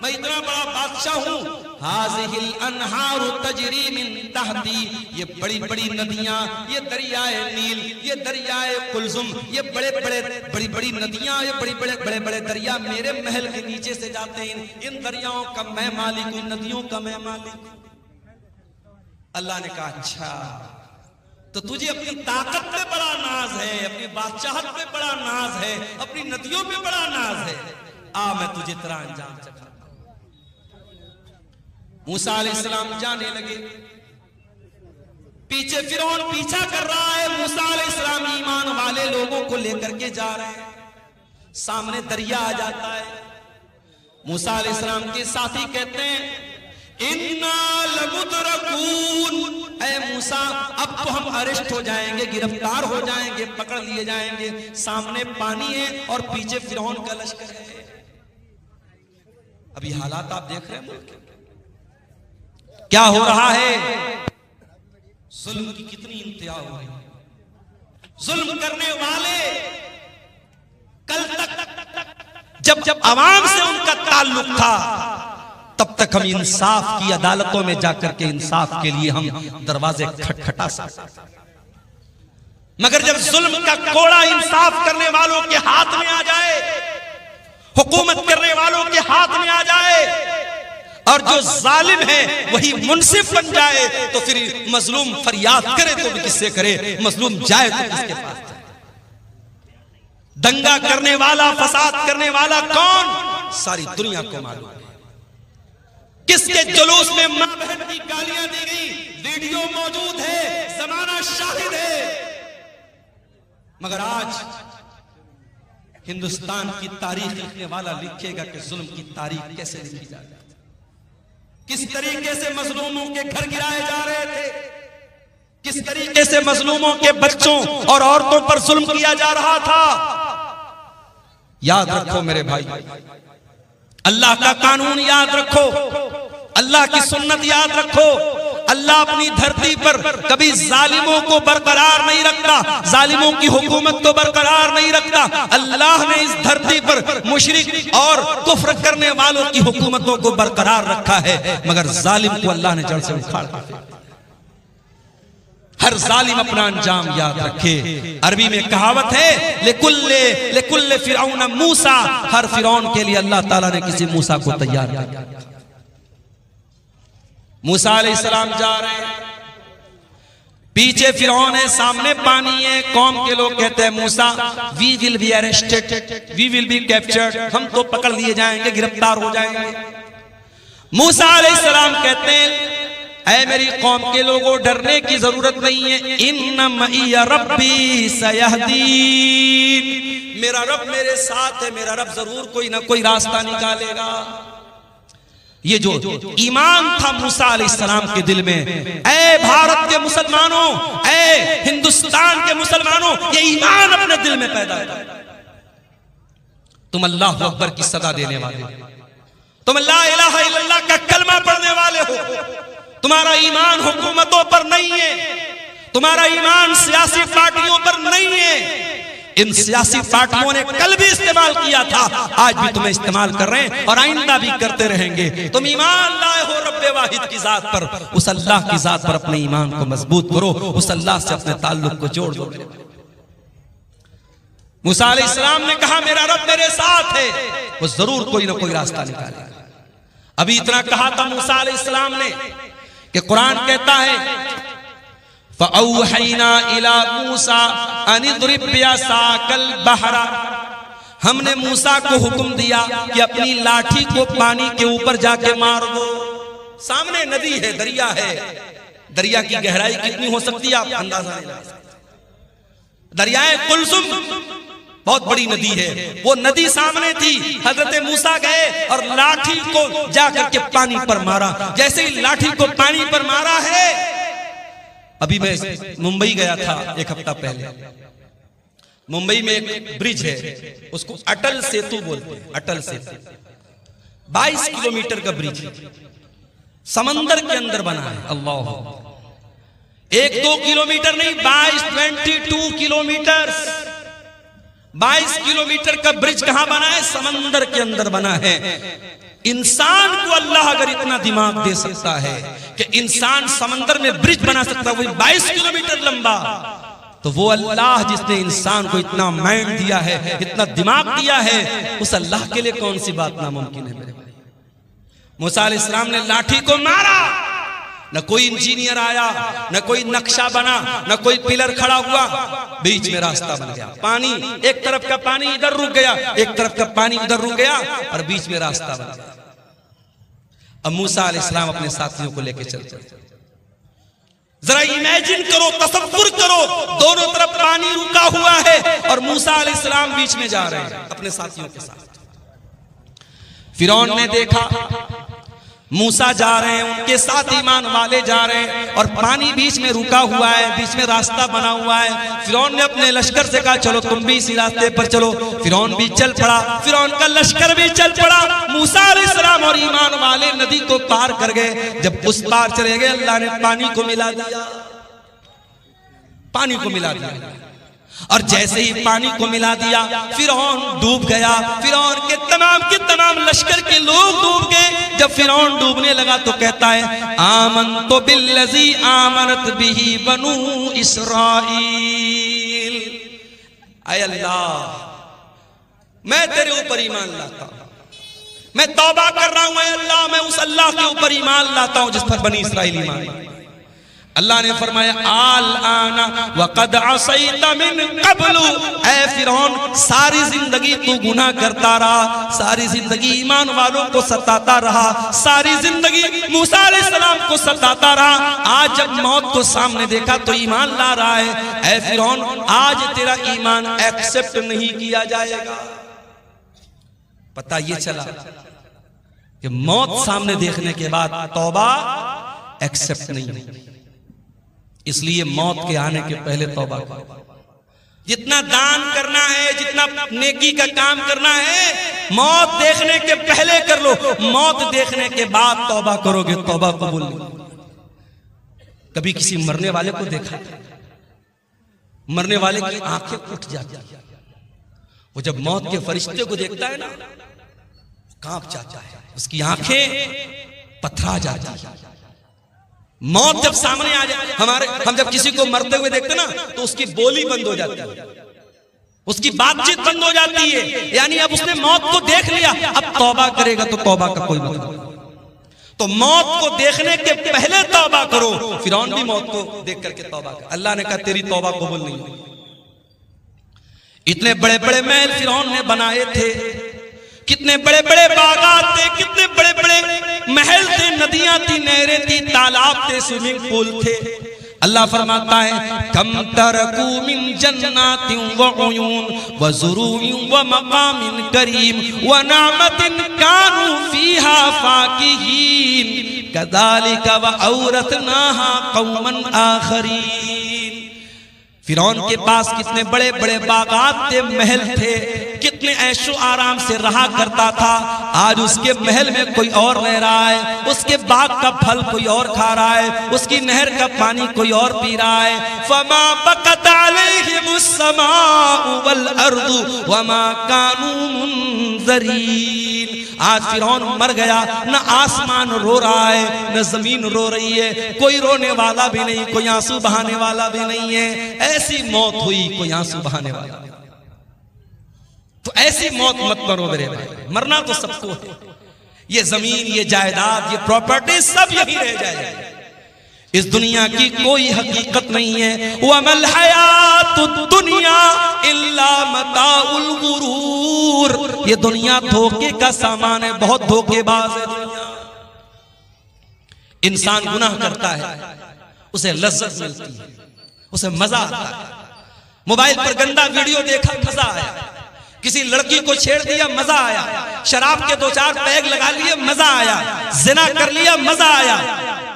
मैं इतना बड़ा बादशाह हूं, हाज़िहिल अनहारु तजरी मिन तहती, ये बड़ी बड़ी नदियां, ये दरियाए नील, ये दरियाए कुलजुम, ये बड़े बड़े बड़ी बड़ी नदियां, ये बड़ी बड़े बड़े बड़े दरिया मेरे महल के नीचे से जाते हैं, इन दरियाओं का मैं मालिक हूं, नदियों का मैं मालिक। अल्लाह ने कहा अच्छा, तो तुझे अपनी ताकत पे बड़ा नाज है, अपनी बादशाहत पे बड़ा नाज है, अपनी नदियों पे बड़ा नाज है, आ मैं तुझे तेरा अंजाम चखाता हूं। मूसा अलैहिस्सलाम जाने लगे, पीछे फिरौन पीछा कर रहा है, मूसा अलैहिस्सलाम ईमान वाले लोगों को लेकर के जा रहे हैं, सामने दरिया आ जाता है। मूसा अलैहिस्सलाम के साथी कहते हैं इन्ना लमुदरकून, ऐ मूसा अब तो हम अरेस्ट हो जाएंगे, गिरफ्तार हो जाएंगे, पकड़ लिए जाएंगे, सामने पानी है और पीछे फिरौन का लश्कर है। अभी हालात आप देख रहे हैं क्या हो रहा है, जुल्म की कितनी इंतहा हो रही है। जुल्म करने वाले कल तक जब आवाम से उनका ताल्लुक था, तब तक हम इंसाफ की अदालतों में जाकर के इंसाफ के लिए हम दरवाजे खटखटा सकते, मगर जब जुल्म का कोड़ा इंसाफ करने वालों के हाथ में आ जाए, हुकूमत करने वालों के हाथ में आ जाए, और जो जालिम है वही मुनसिफ बन जाए, तो फिर मजलूम फरियाद करे तो भी किससे करे, मजलूम जाए तो किसके पास जाए। दंगा करने वाला, फसाद करने वाला कौन, सारी दुनिया को मालूम है। किसके जुलूस में मां बहन की गालियां दी गई, वीडियो मौजूद है, जमाना शाहिद है। मगर आज हिंदुस्तान की तारीख लिखने वाला लिखेगा कि जुल्म की तारीख कैसे लिखी जाती है, किस तरीके से मजलूमों के घर गिराए जा रहे थे, किस तरीके से मजलूमों के बच्चों और औरतों पर जुल्म किया जा रहा था। याद रखो मेरे भाई, अल्लाह का कानून याद रखो, अल्लाह की सुन्नत याद रखो। अल्लाह अपनी धरती पर कभी जालिमों को बरकरार नहीं रखता, जालिमों की हुकूमत को बरकरार नहीं रखता। अल्लाह ने इस धरती पर मुशरिक और कुफ्र करने वालों की हुकूमतों को बरकरार रखा है, मगर जालिम को अल्लाह ने जड़ से उखाड़ दिया। हर जालिम अपना अंजाम याद रखे। अरबी में कहावत है, लेकुल्ले फिरौन मूसा, हर फिरौन के लिए अल्लाह ताला ने किसी मूसा को तैयार किया। मूसा अलैहिस्सलाम जा रहे हैं, पीछे फिरौन है, सामने पानी है। कौम के लोग कहते हैं Musa we will be arrested, we will be captured, हम तो पकड़ लिए जाएंगे, गिरफ्तार हो जाएंगे। मूसा अलैहिस्सलाम कहते हैं, ऐ मेरी कौम के लोगों, डरने की जरूरत नहीं है। इन्ना मइया रब्बी सयहदीन, मेरा रब मेरे साथ है, मेरा रब जरूर कोई ना कोई रास्ता निकालेगा। ये जो ईमान था मूसा अलैहिस्सलाम के दिल में, ऐ भारत के मुसलमानों, ऐ हिंदुस्तान के मुसलमानों, ये ईमान अपने दिल में पैदा है। तुम अल्लाह अकबर की सदा देने वाले हो, तुम ला इलाहा इल्लल्लाह का कलमा पढ़ने वाले हो। तुम्हारा ईमान हुकूमतों पर नहीं है, तुम्हारा ईमान सियासी पार्टियों पर नहीं है। इन सियासी पार्टियों ने कल भी इस्तेमाल किया था, आज भी तुम्हें इस्तेमाल कर रहे हैं और आइंदा भी करते रहेंगे। तुम ईमान लाए हो रब्बे वाहिद की जात पर, उस अल्लाह की जात पर अपने ईमान को मजबूत करो, उस अल्लाह से अपने ताल्लुक को जोड़ दो। मूसा अलैहिस्सलाम ने कहा मेरा रब मेरे साथ है, वो जरूर कोई ना कोई रास्ता निकालेगा। अभी इतना कहा था मूसा अलैहिस्सलाम ने कि कुरान कहता है, फ़अौहैना इला मूसा अनिद्रिब बिअसाकल बहरा, हमने मूसा को हुक्म दिया कि अपनी लाठी को पानी के ऊपर जाके मार दो। सामने नदी है, दरिया है, दरिया की गहराई कितनी हो सकती है आप अंदाजा नहीं लगा सकते। दरियाए कुलसुम बहुत बड़ी नदी है, वो नदी सामने थी। हजरत मूसा गए और लाठी को जाकर के पानी पर मारा। जैसे ही लाठी को पानी पर मारा है, अभी मैं मुंबई गया था एक हफ्ता पहले, मुंबई में एक ब्रिज है, उसको अटल सेतु बोलते हैं। अटल सेतु 22 किलोमीटर का ब्रिज है, समंदर के अंदर बना है। अल्लाह, 1-2 किलोमीटर नहीं, 22 किलोमीटर, 22 किलोमीटर का ब्रिज कहां बना है? समंदर के अंदर बना है। इंसान को अल्लाह अगर इतना दिमाग दे सकता है कि इंसान समंदर में ब्रिज बना सकता है, वही 22 किलोमीटर लंबा, तो वो अल्लाह जिसने इंसान को इतना माइंड दिया है, इतना दिमाग दिया है, उस अल्लाह के लिए कौन सी बात नामुमकिन है मेरे भाई। मूसा अलैहिस्सलाम ने लाठी को मारा, न कोई इंजीनियर आया, न कोई नक्शा बना, न कोई पिलर खड़ा हुआ, बीच में रास्ता बन गया। पानी, एक तरफ का पानी इधर रुक गया, एक तरफ का पानी उधर रुक गया और बीच में रास्ता बन गया। अब मूसा अलैहिस्सलाम अपने साथियों को लेकर चलते, जरा इमेजिन करो, तसव्वुर करो, दोनों तरफ पानी रुका हुआ है और मूसा अलैहिस्सलाम बीच में जा रहे हैं अपने साथियों के साथ। फिरौन ने देखा मूसा जा रहे हैं, उनके साथ ईमान वाले जा रहे हैं और पानी बीच में रुका हुआ है, बीच में रास्ता बना हुआ है। फिरौन ने अपने लश्कर से कहा चलो तुम भी इसी रास्ते पर चलो। फिरौन भी चल पड़ा, फिरौन का लश्कर भी चल पड़ा। मूसा अलैहिस्सलाम और ईमान वाले नदी को पार कर गए। जब उस पार चले गए, अल्लाह ने पानी को मिला दिया, पानी को मिला दिया, और जैसे ही पानी को मिला दिया फिरौन डूब गया। फिरौन के तमाम लश्कर के लोग डूब गए। जब फिरौन डूबने लगा तो कहता है आमनतु बिल्लज़ी आमनत बिही बनु इस्राईल, ऐ अल्लाह मैं तेरे ऊपर ईमान लाता हूं, मैं तौबा कर रहा हूं, ऐ अल्लाह मैं उस अल्लाह के ऊपर ईमान लाता हूं जिस पर बनी इस्राईल ईमान लाए। अल्लाह ने फरमाया आल आना वक़द असैता मिन क़ब्लु, ऐ फिरौन सारी जिंदगी तू गुनाह करता रहा, सारी जिंदगी ईमान वालों को सताता रहा, सारी जिंदगी मूसा अलैहिस्सलाम को सताता रहा। आज जब मौत को सामने देखा तो ईमान ला रहा है। ऐ फिरौन आज तेरा ईमान एक्सेप्ट नहीं किया जाएगा। पता ये चला कि मौत सामने देखने के बाद तौबा एक्सेप्ट नहीं, इसलिए मौत के आने के पहले तौबा करो। जितना दान करना है, जितना नेकी का काम करना है, मौत देखने के पहले कर लो। मौत देखने के बाद तौबा करोगे, तौबा कबूल नहीं। कभी किसी मरने वाले को देखा, मरने वाले की आंखें उठ जाती है, वो जब मौत के फरिश्ते को देखता है ना, कांप जाता है, उसकी आंखें पथरा जाती है। मौत जब सामने आ जाए, हम जब किसी को मरते हुए देखते ना तो उसकी बोली बंद हो जाती है, उसकी बातचीत बंद हो जाती है। यानी अब उसने मौत को देख लिया, अब तौबा करेगा तो तौबा का कोई मतलब नहीं। तो मौत को देखने के पहले तौबा करो। फिरौन भी मौत को देख करके तौबा कर, अल्लाह ने कहा तेरी तौबा कबूल नहीं हुई। इतने बड़े बड़े महल फिरौन ने बनाए थे, कितने बड़े बड़े बागात थे, कितने बड़े बड़े महल थे, नदियां थी, नहरें थी, तालाब थे, स्विमिंग पूल थे। अल्लाह फरमाता है कम तरकू मिन जन्नातिन व उयून व ज़ुरूइन व मकामिन करीम व नामतिन कानू फीहा फाकिहीन कज़ालिका व औरथनाहा कौमन आखरीन। फिरौन के पास कितने बड़े बड़े बागात थे, महल थे, कितने ऐशो आराम से रहा करता था। आज उसके महल में कोई और रह रहा है, उसके बाग का फल कोई और खा रहा है, उसकी नहर का पानी कोई और पी रहा है। फमा बकत अलैहिमुस समाउ वल अर्दु वमा कानू मुनज़रीन। आज फिरौन मर गया, न आसमान रो रहा है, न जमीन रो रही है, कोई रोने वाला भी नहीं, कोई आंसू बहाने वाला भी नहीं है। ऐसी मौत हुई, कोई आंसू बहाने वाला। तो ऐसी मौत मत मरो मेरे भाई, मरना तो सबको है। ये जमीन, ये जायदाद, ये प्रॉपर्टी सब यही रह जाएगी। इस दुनिया की कोई हकीकत नहीं है। वमल हयातुद दुनिया इल्ला मताउल गुरूर। ये दुनिया धोखे का सामान है, बहुत धोखेबाज है दुनिया। इंसान गुनाह करता है, उसे लज्जत मिलती है, उसे मजा आता है। मोबाइल पर गंदा वीडियो देखा, मजा आया। किसी लड़की को छेड़ दिया, मजा आया। शराब के 2-4 पैग लगा लिए, मजा आया। जिना कर लिया, मजा आया।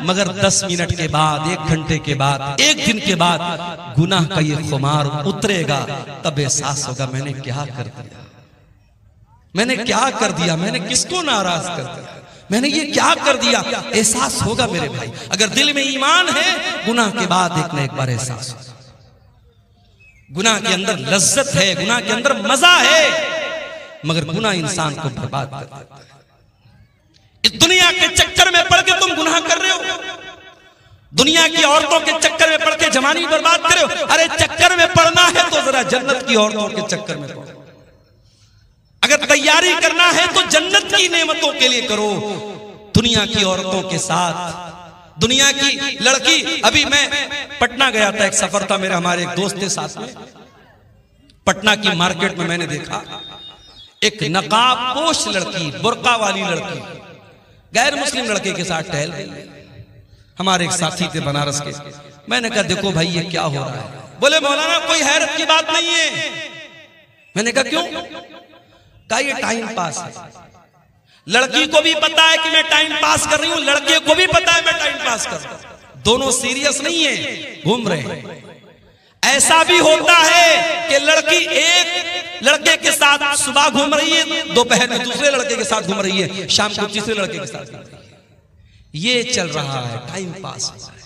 मगर 10 मिनट के बाद, 1 घंटे के बाद, 1 दिन के बाद गुनाह का ये खुमार उतरेगा, तब एहसास होगा मैंने क्या कर दिया, मैंने क्या कर दिया, मैंने किसको नाराज कर दिया, मैंने ये क्या कर दिया। एहसास होगा मेरे भाई। अगर दिल में ईमान है, गुनाह के बाद एक न एक बार एहसास होगा। गुनाह के अंदर लज्जत है, गुनाह के अंदर मजा है, मगर गुनाह इंसान को बर्बाद कर देता है। इस दुनिया के चक्कर में पड़ के तुम गुनाह कर रहे हो, दुनिया की औरतों के चक्कर में पड़ के जवानी बर्बाद कर रहे हो। अरे चक्कर में पड़ना है तो जरा जन्नत की औरतों के चक्कर में पड़ो। अगर तैयारी करना है तो जन्नत की नेमतों के लिए करो। दुनिया की औरतों के साथ, दुनिया की लड़की। अभी मैं पटना गया था, एक सफर था मेरा, हमारे एक दोस्त के साथ में। पटना की मार्केट में मैंने देखा एक नकाब पोश लड़की, बुर्का वाली लड़की, गैर मुस्लिम लड़के के साथ टहल रही। हमारे एक साथी थे बनारस के। मैंने कहा देखो भाई ये क्या हो रहा है। बोले मौलाना कोई हैरत की बात नहीं है। मैंने कहा क्यों? कहा ये टाइम पास है। लड़की को भी पता है कि मैं टाइम पास कर रही हूं, लड़के को भी पता है मैं टाइम पास कर रहा हूं। दोनों सीरियस नहीं है, घूम रहे हैं। ऐसा भी होता है कि लड़की एक लड़के के साथ सुबह घूम रही है, दोपहर में दूसरे लड़के के साथ घूम रही है, शाम को तीसरे लड़के के साथ घूम रही है। ये चल रहा है, टाइम पास हो रहा है।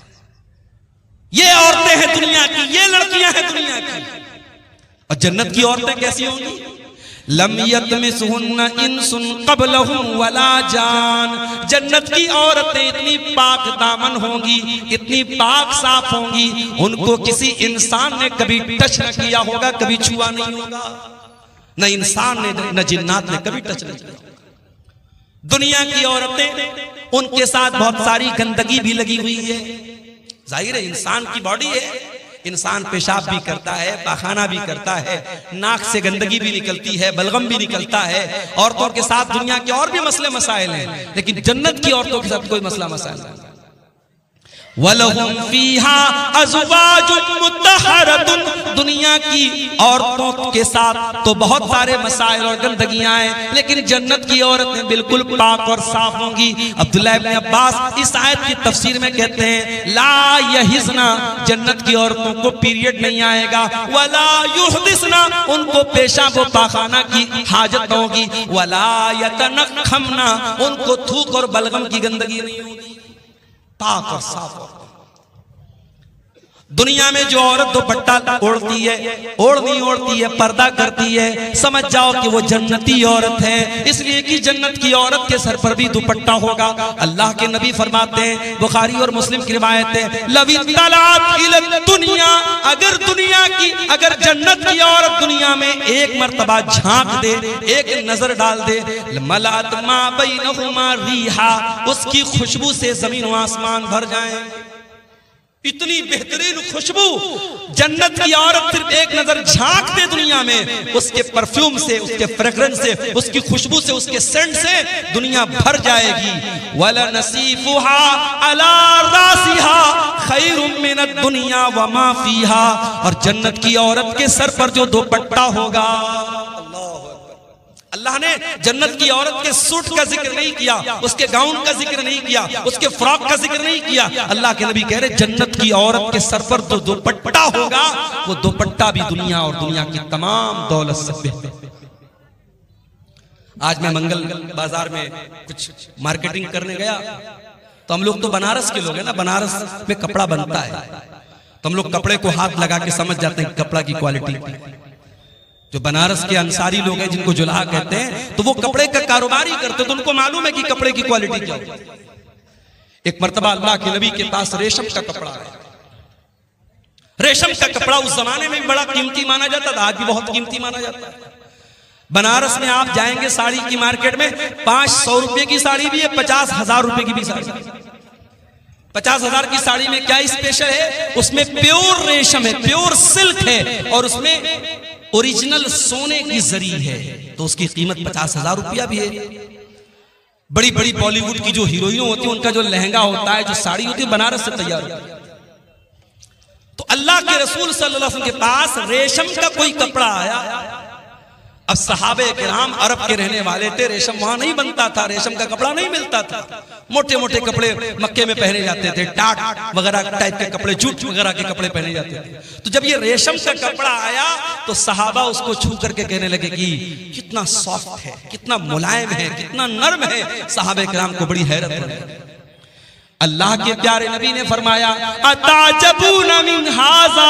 ये औरतें हैं दुनिया की, ये लड़कियां हैं दुनिया की। और जन्नत की औरतें कैसी होंगी? लम यतमिसहुन्ना इंसुन क़ब्लहुम वला जान। जन्नत की औरतें इतनी पाक दामन होंगी, इतनी पाक साफ होंगी, उनको किसी इंसान ने कभी टच न किया होगा, कभी छुआ नहीं होगा। न इंसान ने न जिन्नात ने कभी टच नहीं किया। दुनिया की औरतें, उनके साथ बहुत सारी गंदगी भी लगी हुई है। जाहिर है इंसान की बॉडी है, इंसान पेशाब भी करता है, पाखाना भी करता है, नाक से गंदगी भी निकलती है, बलगम भी निकलता है। औरतों के साथ दुनिया के और भी मसले मसाइल हैं, लेकिन जन्नत की औरतों के साथ कोई मसला मसाइल नहीं। वलहुम फीहा अज़वाजुम मुत्तहरतुन। दुनिया की औरतों के साथ तो बहुत सारे मसाइल और गंदगियां हैं, लेकिन जन्नत की औरतें बिल्कुल पाक और साफ होंगी। अब्दुल्लाह इब्न अब्बास इस आयत की तफसीर में कहते हैं ला यहिज़ना, जन्नत की औरतों को पीरियड नहीं आएगा। वला युहदिसना, उनको पेशाब व पाखाना की हाजत न होगी। वला यतनखमना, उनको थूक और बलगम की गंदगी नहीं होगी। पाक और साफ। दुनिया में जो औरत दुपट्टा ओढ़ती है, ओढ़नी ओढ़ती है, पर्दा करती है, समझ जाओ कि वो जन्नती औरत है, इसलिए कि जन्नत की औरत के सर पर भी दुपट्टा होगा। अल्लाह के नबी फरमाते हैं, बुखारी और मुस्लिम की रिवायत है, लवी तलात इल दुनिया, अगर जन्नत की औरत दुनिया में एक मर्तबा झांक दे, एक नजर डाल दे, मलात मा बैनहुमा रिहा, उसकी खुशबू से जमीन व आसमान भर जाए। इतनी बेहतरीन खुशबू जन्नत की औरत सिर्फ एक नजर झांक दे दुनिया में, उसके परफ्यूम से, उसके फ्रेग्रेंस से, उसकी खुशबू से, उसके सेंट से दुनिया भर जाएगी। वला नसीफुहा अला रासिहा खैरुम मिनद दुनिया व मा फीहा, और जन्नत की औरत के सर पर जो दुपट्टा होगा, अल्लाह ने जन्नत की औरत के सूट का जिक्र नहीं किया, उसके गाउन का जिक्र नहीं किया, उसके फ्रॉक का जिक्र नहीं किया। अल्लाह के नबी कह रहे जन्नत की औरत के सर पर जो दुपट्टा होगा, वो दुपट्टा भी दुनिया और दुनिया की तमाम दौलत से बेहतर। आज मैं मंगल बाजार में कुछ मार्केटिंग करने गया, तो हम लोग तो बनारस के लोग हैं ना, बनारस में कपड़ा बनता है, तो हम लोग कपड़े को हाथ लगा के समझ जाते हैं कपड़ा की क्वालिटी। जो बनारस के अंसारी लोग हैं, जिनको जुलाहा कहते हैं, तो वो कपड़े का कारोबार ही करते, तो उनको मालूम है कि कपड़े की क्वालिटी क्या है। एक मर्तबा अल्लाह के नबी के पास रेशम का कपड़ा है। रेशम का कपड़ा उस जमाने में भी बड़ा कीमती माना जाता था, आज भी बहुत कीमती माना जाता है। बनारस में आप जाएंगे साड़ी की मार्केट में, 500 रुपए की साड़ी भी है, 50,000 रुपए की भी साड़ी। 50,000 की साड़ी में क्या स्पेशल है, उसमें प्योर रेशम है, प्योर सिल्क है, और उसमें ओरिजिनल सोने की जरी है, तो उसकी कीमत 50,000 रुपया भी है। बड़ी बड़ी बॉलीवुड की जो हीरोइन होती है, उनका जो लहंगा होता है, जो साड़ी होती है, बनारस से तैयार होती है। तो अल्लाह के रसूल सल्लल्लाहु अलैहि वसल्लम के पास रेशम का कोई कपड़ा आया। अब सहाबे किराम अरब के रहने वाले थे, रेशम वहां नहीं बनता था, रेशम का कपड़ा नहीं मिलता था। मोटे मोटे कपड़े मक्के में पहने जाते थे, टाट वगैरह टाइप के कपड़े, जूट वगैरह के कपड़े पहने जाते थे। तो जब ये रेशम का कपड़ा आया, तो सहाबा उसको छू करके कहने लगे कि कितना सॉफ्ट है, कितना मुलायम है, कितना नर्म है। सहाबे किराम को बड़ी हैरत हुई। अल्लाह के प्यारे नबी ने फरमाया, अताजबूना मिन हाजा,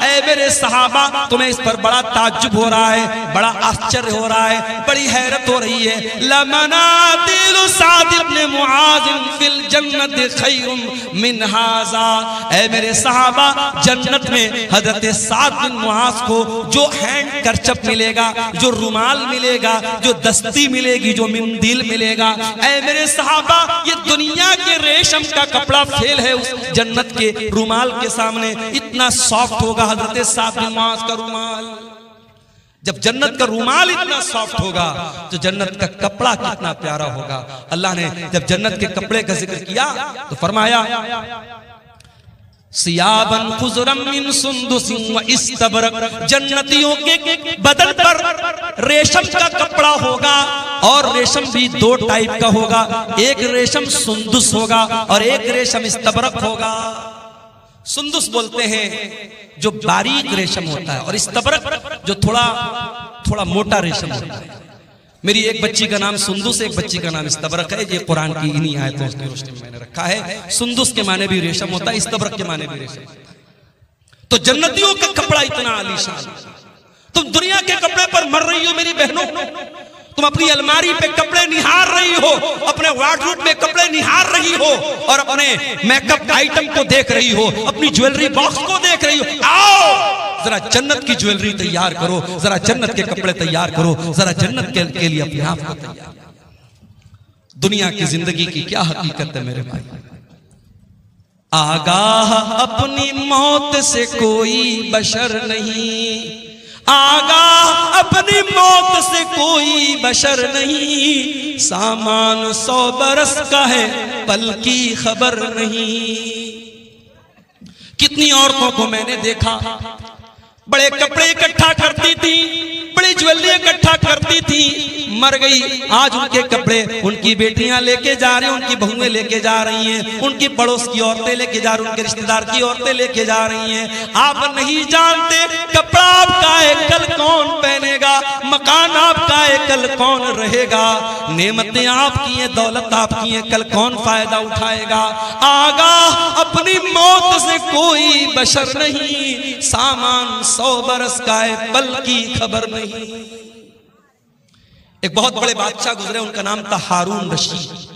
ऐ मेरे सहाबा, तुम्हें इस पर बड़ा ताज्जुब हो रहा है, बड़ा आश्चर्य हो रहा है, बड़ी हैरत हो रही है। लमनातिलु साद इब्न मुआज फिल जन्नत खैरुम मिन हाजा, ऐ मेरे सहाबा, जन्नत में हजरत साद बिन मुआज को जो हैंड करचप मिलेगा, जो रुमाल मिलेगा, जो दस्ती मिलेगी, जो मिंदील मिलेगा, ऐ मेरे सहाबा, ये दुनिया के रेशम का कपड़ा फेल है उस जन्नत के रुमाल के सामने। इतना सॉफ्ट होगा हजरत साद बिन मुआज का रुमाल। जब जन्नत का रुमाल इतना सॉफ्ट होगा, तो जन्नत का कपड़ा कितना प्यारा होगा। अल्लाह ने जब जन्नत के कपड़े का जिक्र किया, तो फरमाया, सियाबन खुजरम मिन सुंदुसिन व इस्तबरक, जन्नतियों के बदन पर रेशम का कपड़ा होगा, और रेशम भी दो टाइप का होगा, एक रेशम सुंदुस होगा और एक रेशम इस्तबरक होगा। सुंदुस बोलते हैं जो बारीक रेशम होता है, और इस्तबरक जो थोड़ा मोटा रेशम होता है। मेरी एक बच्ची का नाम सुंदुस, एक बच्ची का नाम इस्तबरक है। ये कुरान की इन्हीं आयतों की रोशनी में मैंने रखा है। सुंदुस के माने भी रेशम होता है, इस्तबरक के माने भी रेशम। तो जन्नतियों का कपड़ा इतना आलीशान। तुम दुनिया के कपड़े पर मर रही हो मेरी बहनों, तुम अपनी अलमारी पे कपड़े निहार रही हो, अपने वार्डरोब में कपड़े निहार रही हो, और अपने मेकअप आइटम को देख रही हो, अपनी ज्वेलरी बॉक्स को देख रही हो। आओ जरा जन्नत की ज्वेलरी तैयार करो, जरा जन्नत के कपड़े तैयार करो, जरा जन्नत के लिए अपने आप को तैयार। दुनिया की जिंदगी की क्या हकीकत है मेरे भाई। आगाह अपनी मौत से कोई बशर नहीं, आगाह अपनी मौत से कोई बशर नहीं, सामान 100 बरस का है पल की खबर नहीं। कितनी औरतों को मैंने देखा, बड़े कपड़े इकट्ठा करती थी, बड़ी ज्वेलरी इकट्ठा करती थी, मर गई। आज उनके कपड़े उनकी बेटियां लेके जा रही हैं, उनकी बहुएं लेके जा रही हैं, उनकी पड़ोस की औरतें लेके जा रही हैं, उनके रिश्तेदार की औरतें लेके जा रही हैं। आप नहीं जानते कपड़ा आपका है, कल कौन पहनेगा। मकान आपका है, कल कौन रहेगा? नेमतें आपकी हैं, दौलत आपकी है, कल कौन फायदा उठाएगा? आगाह अपनी मौत से कोई बशर नहीं, सामान 100 बरस का है, पल की खबर नहीं। एक बहुत बड़े बादशाह गुजरे, उनका नाम था हारून रशीद।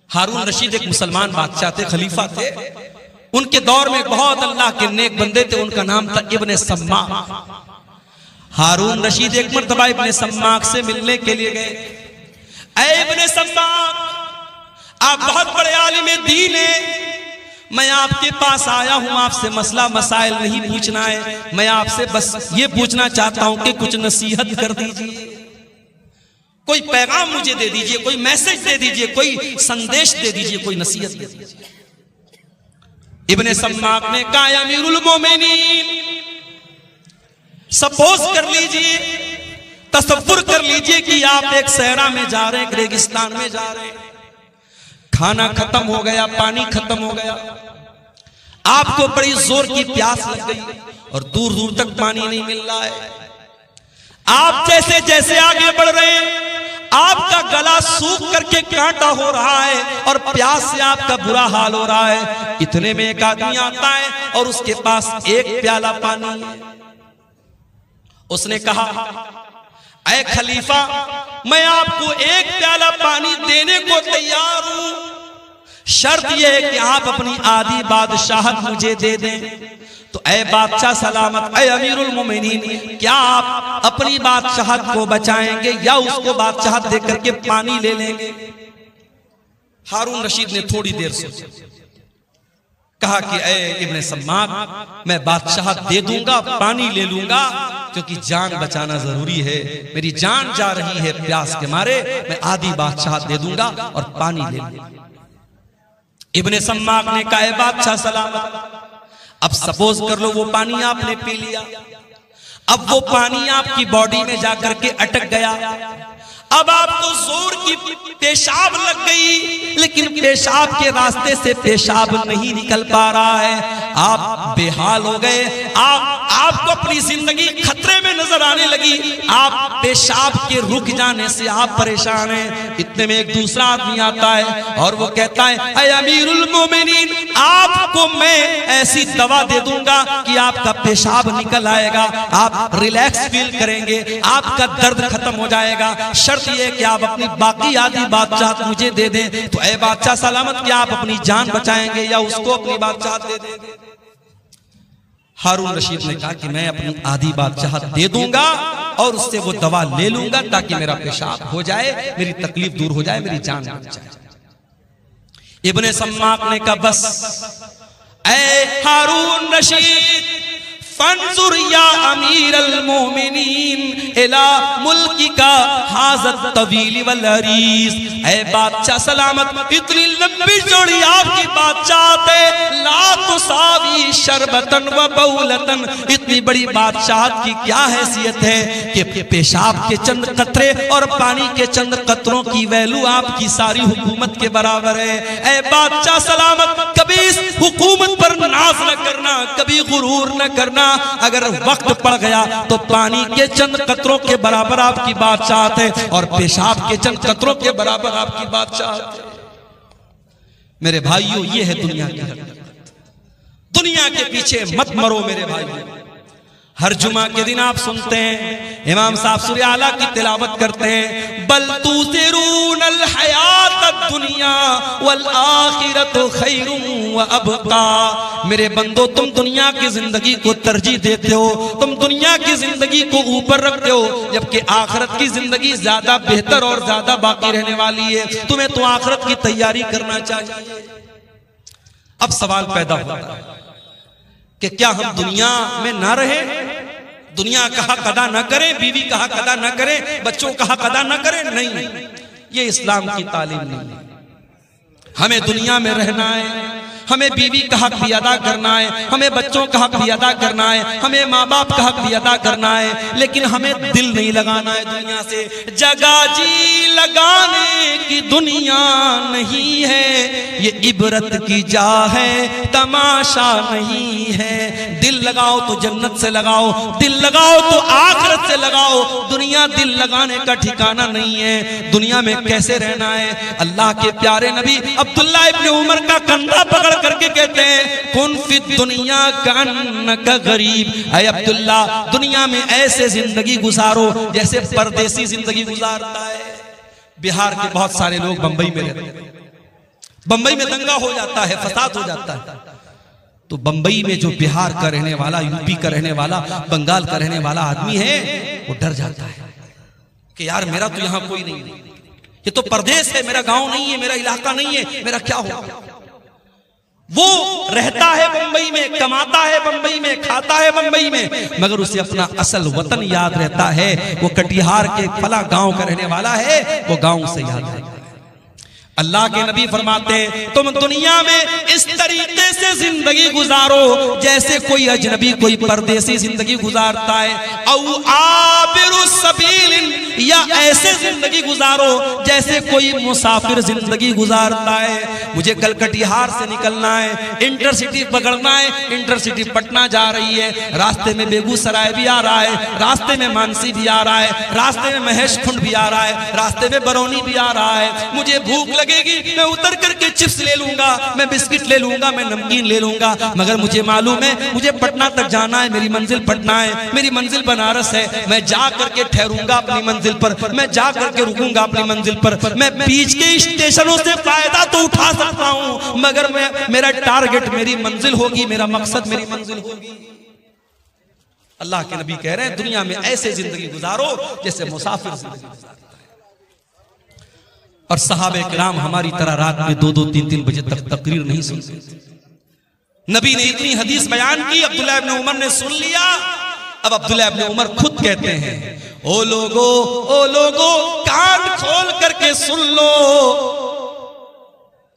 हारून रशीद एक मुसलमान बादशाह थे, खलीफा थे। उनके दौर में बहुत अल्लाह के नेक बंदे थे, उनका नाम था इब्ने सम्माक। हारून रशीद एक मर्तबा इब्ने सम्माक से मिलने के लिए गए। ऐ इब्ने सम्माक, आप बहुत बड़े आलिम दीन हैं, मैं आपके पास आया हूं, आपसे मसला मसाइल नहीं पूछना है, मैं आपसे बस ये पूछना चाहता हूं कि कुछ नसीहत कर दीजिए, कोई पैगाम मुझे दे दीजिए, कोई मैसेज दे दीजिए, कोई संदेश दे दीजिए, कोई नसीहत दे दीजिए। इब्ने सम्माक ने कहा, अमीरुल मोमिनीन, सपोज कर लीजिए, तसव्वुर कर लीजिए कि आप एक सहरा में जा रहे हैं, एक रेगिस्तान में जा रहे हैं, खाना खत्म हो गया, पानी खत्म हो गया, आपको बड़ी जोर की प्यास लग गई और दूर दूर तक पानी नहीं मिल रहा है। आप जैसे जैसे आगे बढ़ रहे हैं, आपका गला सूख करके कांटा हो रहा है और प्यास से आपका बुरा हाल हो रहा है। इतने में एक आदमी आता है और उसके पास एक प्याला पानी है। उसने कहा, ऐ खलीफा, मैं आपको एक प्याला पानी देने को तैयार हूं, शर्त यह है कि आप अपनी आधी बादशाहत मुझे दे दें। तो ऐ बादशाह सलामत, ऐ अमीरुल मोमिनीन, क्या आप अपनी बादशाहत को बचाएंगे या उसको बादशाहत देकर के पानी ले लेंगे? हारून रशीद ने थोड़ी देर सोचा, कहा कि ऐ इब्ने सम्माक, मैं बादशाहत दे दूंगा, पानी ले लूंगा, क्योंकि जान बचाना जरूरी है, मेरी जान जा रही है प्यास के मारे, मैं आधी बादशाहत दे दूंगा और पानी ले लूंगा। इब्ने सम्माक ने कहा, बादशाह सलामत, अब सपोज कर लो वो पानी आपने पी लिया, अब वो पानी आपकी बॉडी में जाकर के अटक गया, अब आपको जोर की पेशाब लग गई, लेकिन पेशाब के रास्ते से पेशाब नहीं निकल पा रहा है, आप बेहाल हो गए, आपको अपनी जिंदगी खतरे में नजर आने लगी, आप पेशाब के रुक जाने से आप परेशान हैं। इतने में एक दूसरा आदमी आता है और वो कहता है, ऐ अमीरुल मोमिनीन, आपको मैं ऐसी दवा दे दूंगा कि आपका पेशाब निकल आएगा, आप रिलैक्स फील करेंगे, आपका दर्द खत्म हो जाएगा, शर्त ये कि आप अपनी बाकी आधी बादशाहत मुझे दे दें। तो ऐ बादशाह सलामत, क्या आप अपनी जान बचाएंगे या उसको अपनी बादशाहत दे दें? हारून रशीद ने कहा कि मैं अपनी आधी बादशाहत दे दूंगा और उससे वो दवा ले लूंगा ताकि मेरा पेशाब हो जाए, मेरी तकलीफ दूर हो जाए, मेरी जान बच जाए। इब्ने सम्माक ने कहा, बस ऐ हारून रशीद, फंजुर या अमीरल मोमिनीन इला मुल्की का हाज़त तवील वल अरीज़। ऐ बादशाह सलामत, इतनी लंबी चौड़ी आपकी बादशाहत है, ला तुसावी शरबतन व बौलतन, इतनी बड़ी बादशाहत की क्या हैसियत है कि पेशाब के चंद कतरे और पानी के चंद कतरों की वैल्यू आपकी सारी हुकूमत के बराबर है। ऐ बादशाह सलामत, कभी इस हुकूमत पर नाज न करना, कभी गुरूर न करना, अगर वक्त पड़ गया तो पानी के चंद कतरों के बराबर आपकी बादशाहत है और पेशाब के चंद कतरों के बराबर आपकी बादशाहत है। मेरे भाइयों, ये है दुनिया की हकीकत। दुनिया के पीछे मत मरो मेरे भाइयों। हर जुमा के दिन आप सुनते हैं इमाम साहब सूरह आला की तिलावत करते हैं, बल तुसिरूनल हयातद दुनिया वल आखिरतु खैरुम व अबका। मेरे बंदो, तुम दुनिया की जिंदगी को तरजीह देते हो, तुम दुनिया की जिंदगी को ऊपर रखते हो, जबकि आखिरत की जिंदगी ज्यादा बेहतर और ज्यादा बाकी रहने वाली है। तुम्हें तो आखिरत की तैयारी करना चाहिए। अब सवाल पैदा होता है कि क्या हम दुनिया में ना रहे, दुनिया का हक अदा न करें, बीवी का हक अदा न करें, बच्चों का हक अदा न करें? नहीं, ये इस्लाम की तालीम नहीं है। हमें दुनिया में रहना है, हमें बीवी का हक भी अदा करना है, हमें बच्चों का हक भी अदा करना है, हमें माँ बाप का हक भी अदा करना है, लेकिन हमें दिल नहीं लगाना है दुनिया से। जगह जी लगाने की दुनिया नहीं है, ये इबरत की जा है, तमाशा नहीं है। दिल लगाओ तो जन्नत से लगाओ, दिल लगाओ तो आखिरत से लगाओ। दुनिया दिल लगाने का ठिकाना नहीं है। दुनिया में कैसे रहना है? अल्लाह के प्यारे नबी अब्दुल्ला इब्न उमर का कंधा पकड़ करके कहते हैं, कुन फिद दुनिया का गरीब। ऐ अब्दुल्ला, दुनिया में ऐसे जिंदगी गुजारो जैसे परदेसी जिंदगी गुजारता है। बिहार के बहुत सारे लोग बंबई में रहते हैं। बंबई में दंगा हो जाता है, फसाद हो जाता है, तो बंबई में जो बिहार का रहने वाला, यूपी का रहने वाला, बंगाल का रहने वाला आदमी है, वो डर जाता है कि यार मेरा तो यहां कोई नहीं है, ये तो परदेश है, मेरा गांव नहीं है, मेरा इलाका नहीं है, मेरा क्या होगा। वो रहता है बंबई में, कमाता है बंबई में, खाता है बंबई में, मगर उसे अपना असल वतन याद रहता है। वो कटिहार के फला गांव का रहने वाला है, वो गांव से याद रहता है। अल्लाह के नबी फरमाते हैं, तुम दुनिया में इस तरीके से जिंदगी गुजारो जैसे कोई अजनबी, कोई परदेसी जिंदगी गुजारता है। औ आबिरु सबील, या ऐसे जिंदगी गुजारो जैसे कोई मुसाफिर जिंदगी गुजारता है। मुझे कल कटिहार से निकलना है, इंटरसिटी पकड़ना है, इंटरसिटी पटना जा रही है, रास्ते में बेगूसराय भी आ रहा है, रास्ते में मानसी भी आ रहा है, रास्ते में महेशखुंड भी आ रहा है, रास्ते में बरौनी भी आ रहा है। मुझे भूख लगेगी, मैं उतर करके चिप्स ले लूंगा, मैं बिस्किट ले लूंगा, मैं नमकीन ले लूंगा, मगर मुझे मालूम है मुझे पटना तक जाना है, मेरी मंजिल पटना है, मेरी मंजिल बनारस है। मैं जा करके ठहरूंगा अपनी मंजिल पर, मैं जा करके रुकूंगा अपनी मंजिल पर। मैं बीच के स्टेशनों से फायदा तो उठा सकता हूं, मगर मेरा टारगेट मेरी मंजिल होगी, मेरा मकसद मेरी मंजिल होगी। अल्लाह के नबी कह रहे हैं, दुनिया में ऐसे जिंदगी गुजारो जैसे मुसाफिर जिंदगी गुजारता है। और सहाबे किराम हमारी तरह रात में 2-2, 3-3 बजे तक तकरीर नहीं सुनते। नबी ने इतनी हदीस बयान की, अब्दुल्लाह इब्न उमर ने सुन लिया। अब अब्दुल्लाह इब्न उमर खुद कहते हैं, ओ लोगो कान खोल करके सुन लो,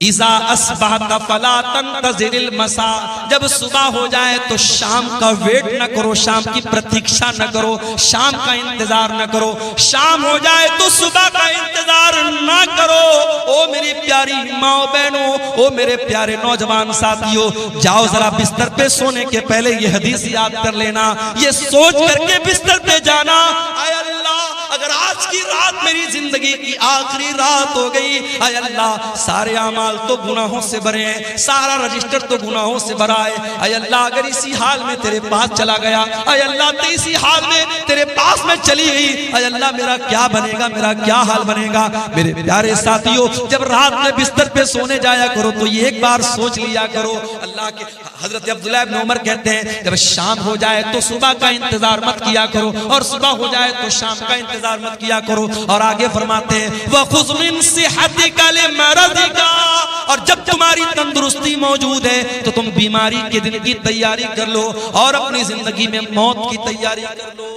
इज़ा अस्बहता फला तंतज़िरिल मसा, जब सुबह हो जाए तो शाम का वेट न करो, शाम की प्रतीक्षा न करो, शाम का इंतजार न करो। शाम हो जाए तो सुबह का इंतजार न करो। ओ मेरी प्यारी माओ बहनों, ओ मेरे प्यारे नौजवान साथियों, जाओ जरा बिस्तर पे सोने के पहले ये हदीस याद कर लेना, ये सोच करके बिस्तर पे जाना, आय अल्लाह अगर आज की रात मेरी जिंदगी की आखिरी रात हो गई, आय अल्लाह सारे अमाल तो गुनाहों से भरे हैं, सारा रजिस्टर तो गुनाहों से भरा है। आय अल्लाह अगर इसी हाल में तेरे पास चला गया, आय अल्लाह तो इसी हाल में तेरे पास में चली गई, आय अल्लाह मेरा क्या बनेगा, मेरा क्या हाल बनेगा। मेरे प्यारे साथियों, जब रात में बिस्तर पे सोने जाया करो तो ये एक बार सोच लिया करो। अल्लाह के हजरत अब्दुल्लाह इब्न उमर कहते हैं, जब शाम हो जाए तो सुबह का इंतजार मत किया करो, और सुबह हो जाए तो शाम का इंतजार मत किया करो। और आगे फरमाते हैं, वखुज़ मिन सिहतिका लिमरदिका, और जब तुम्हारी तंदुरुस्ती मौजूद है तो तुम बीमारी के दिन की तैयारी कर लो, और अपनी जिंदगी में मौत की तैयारी कर लो।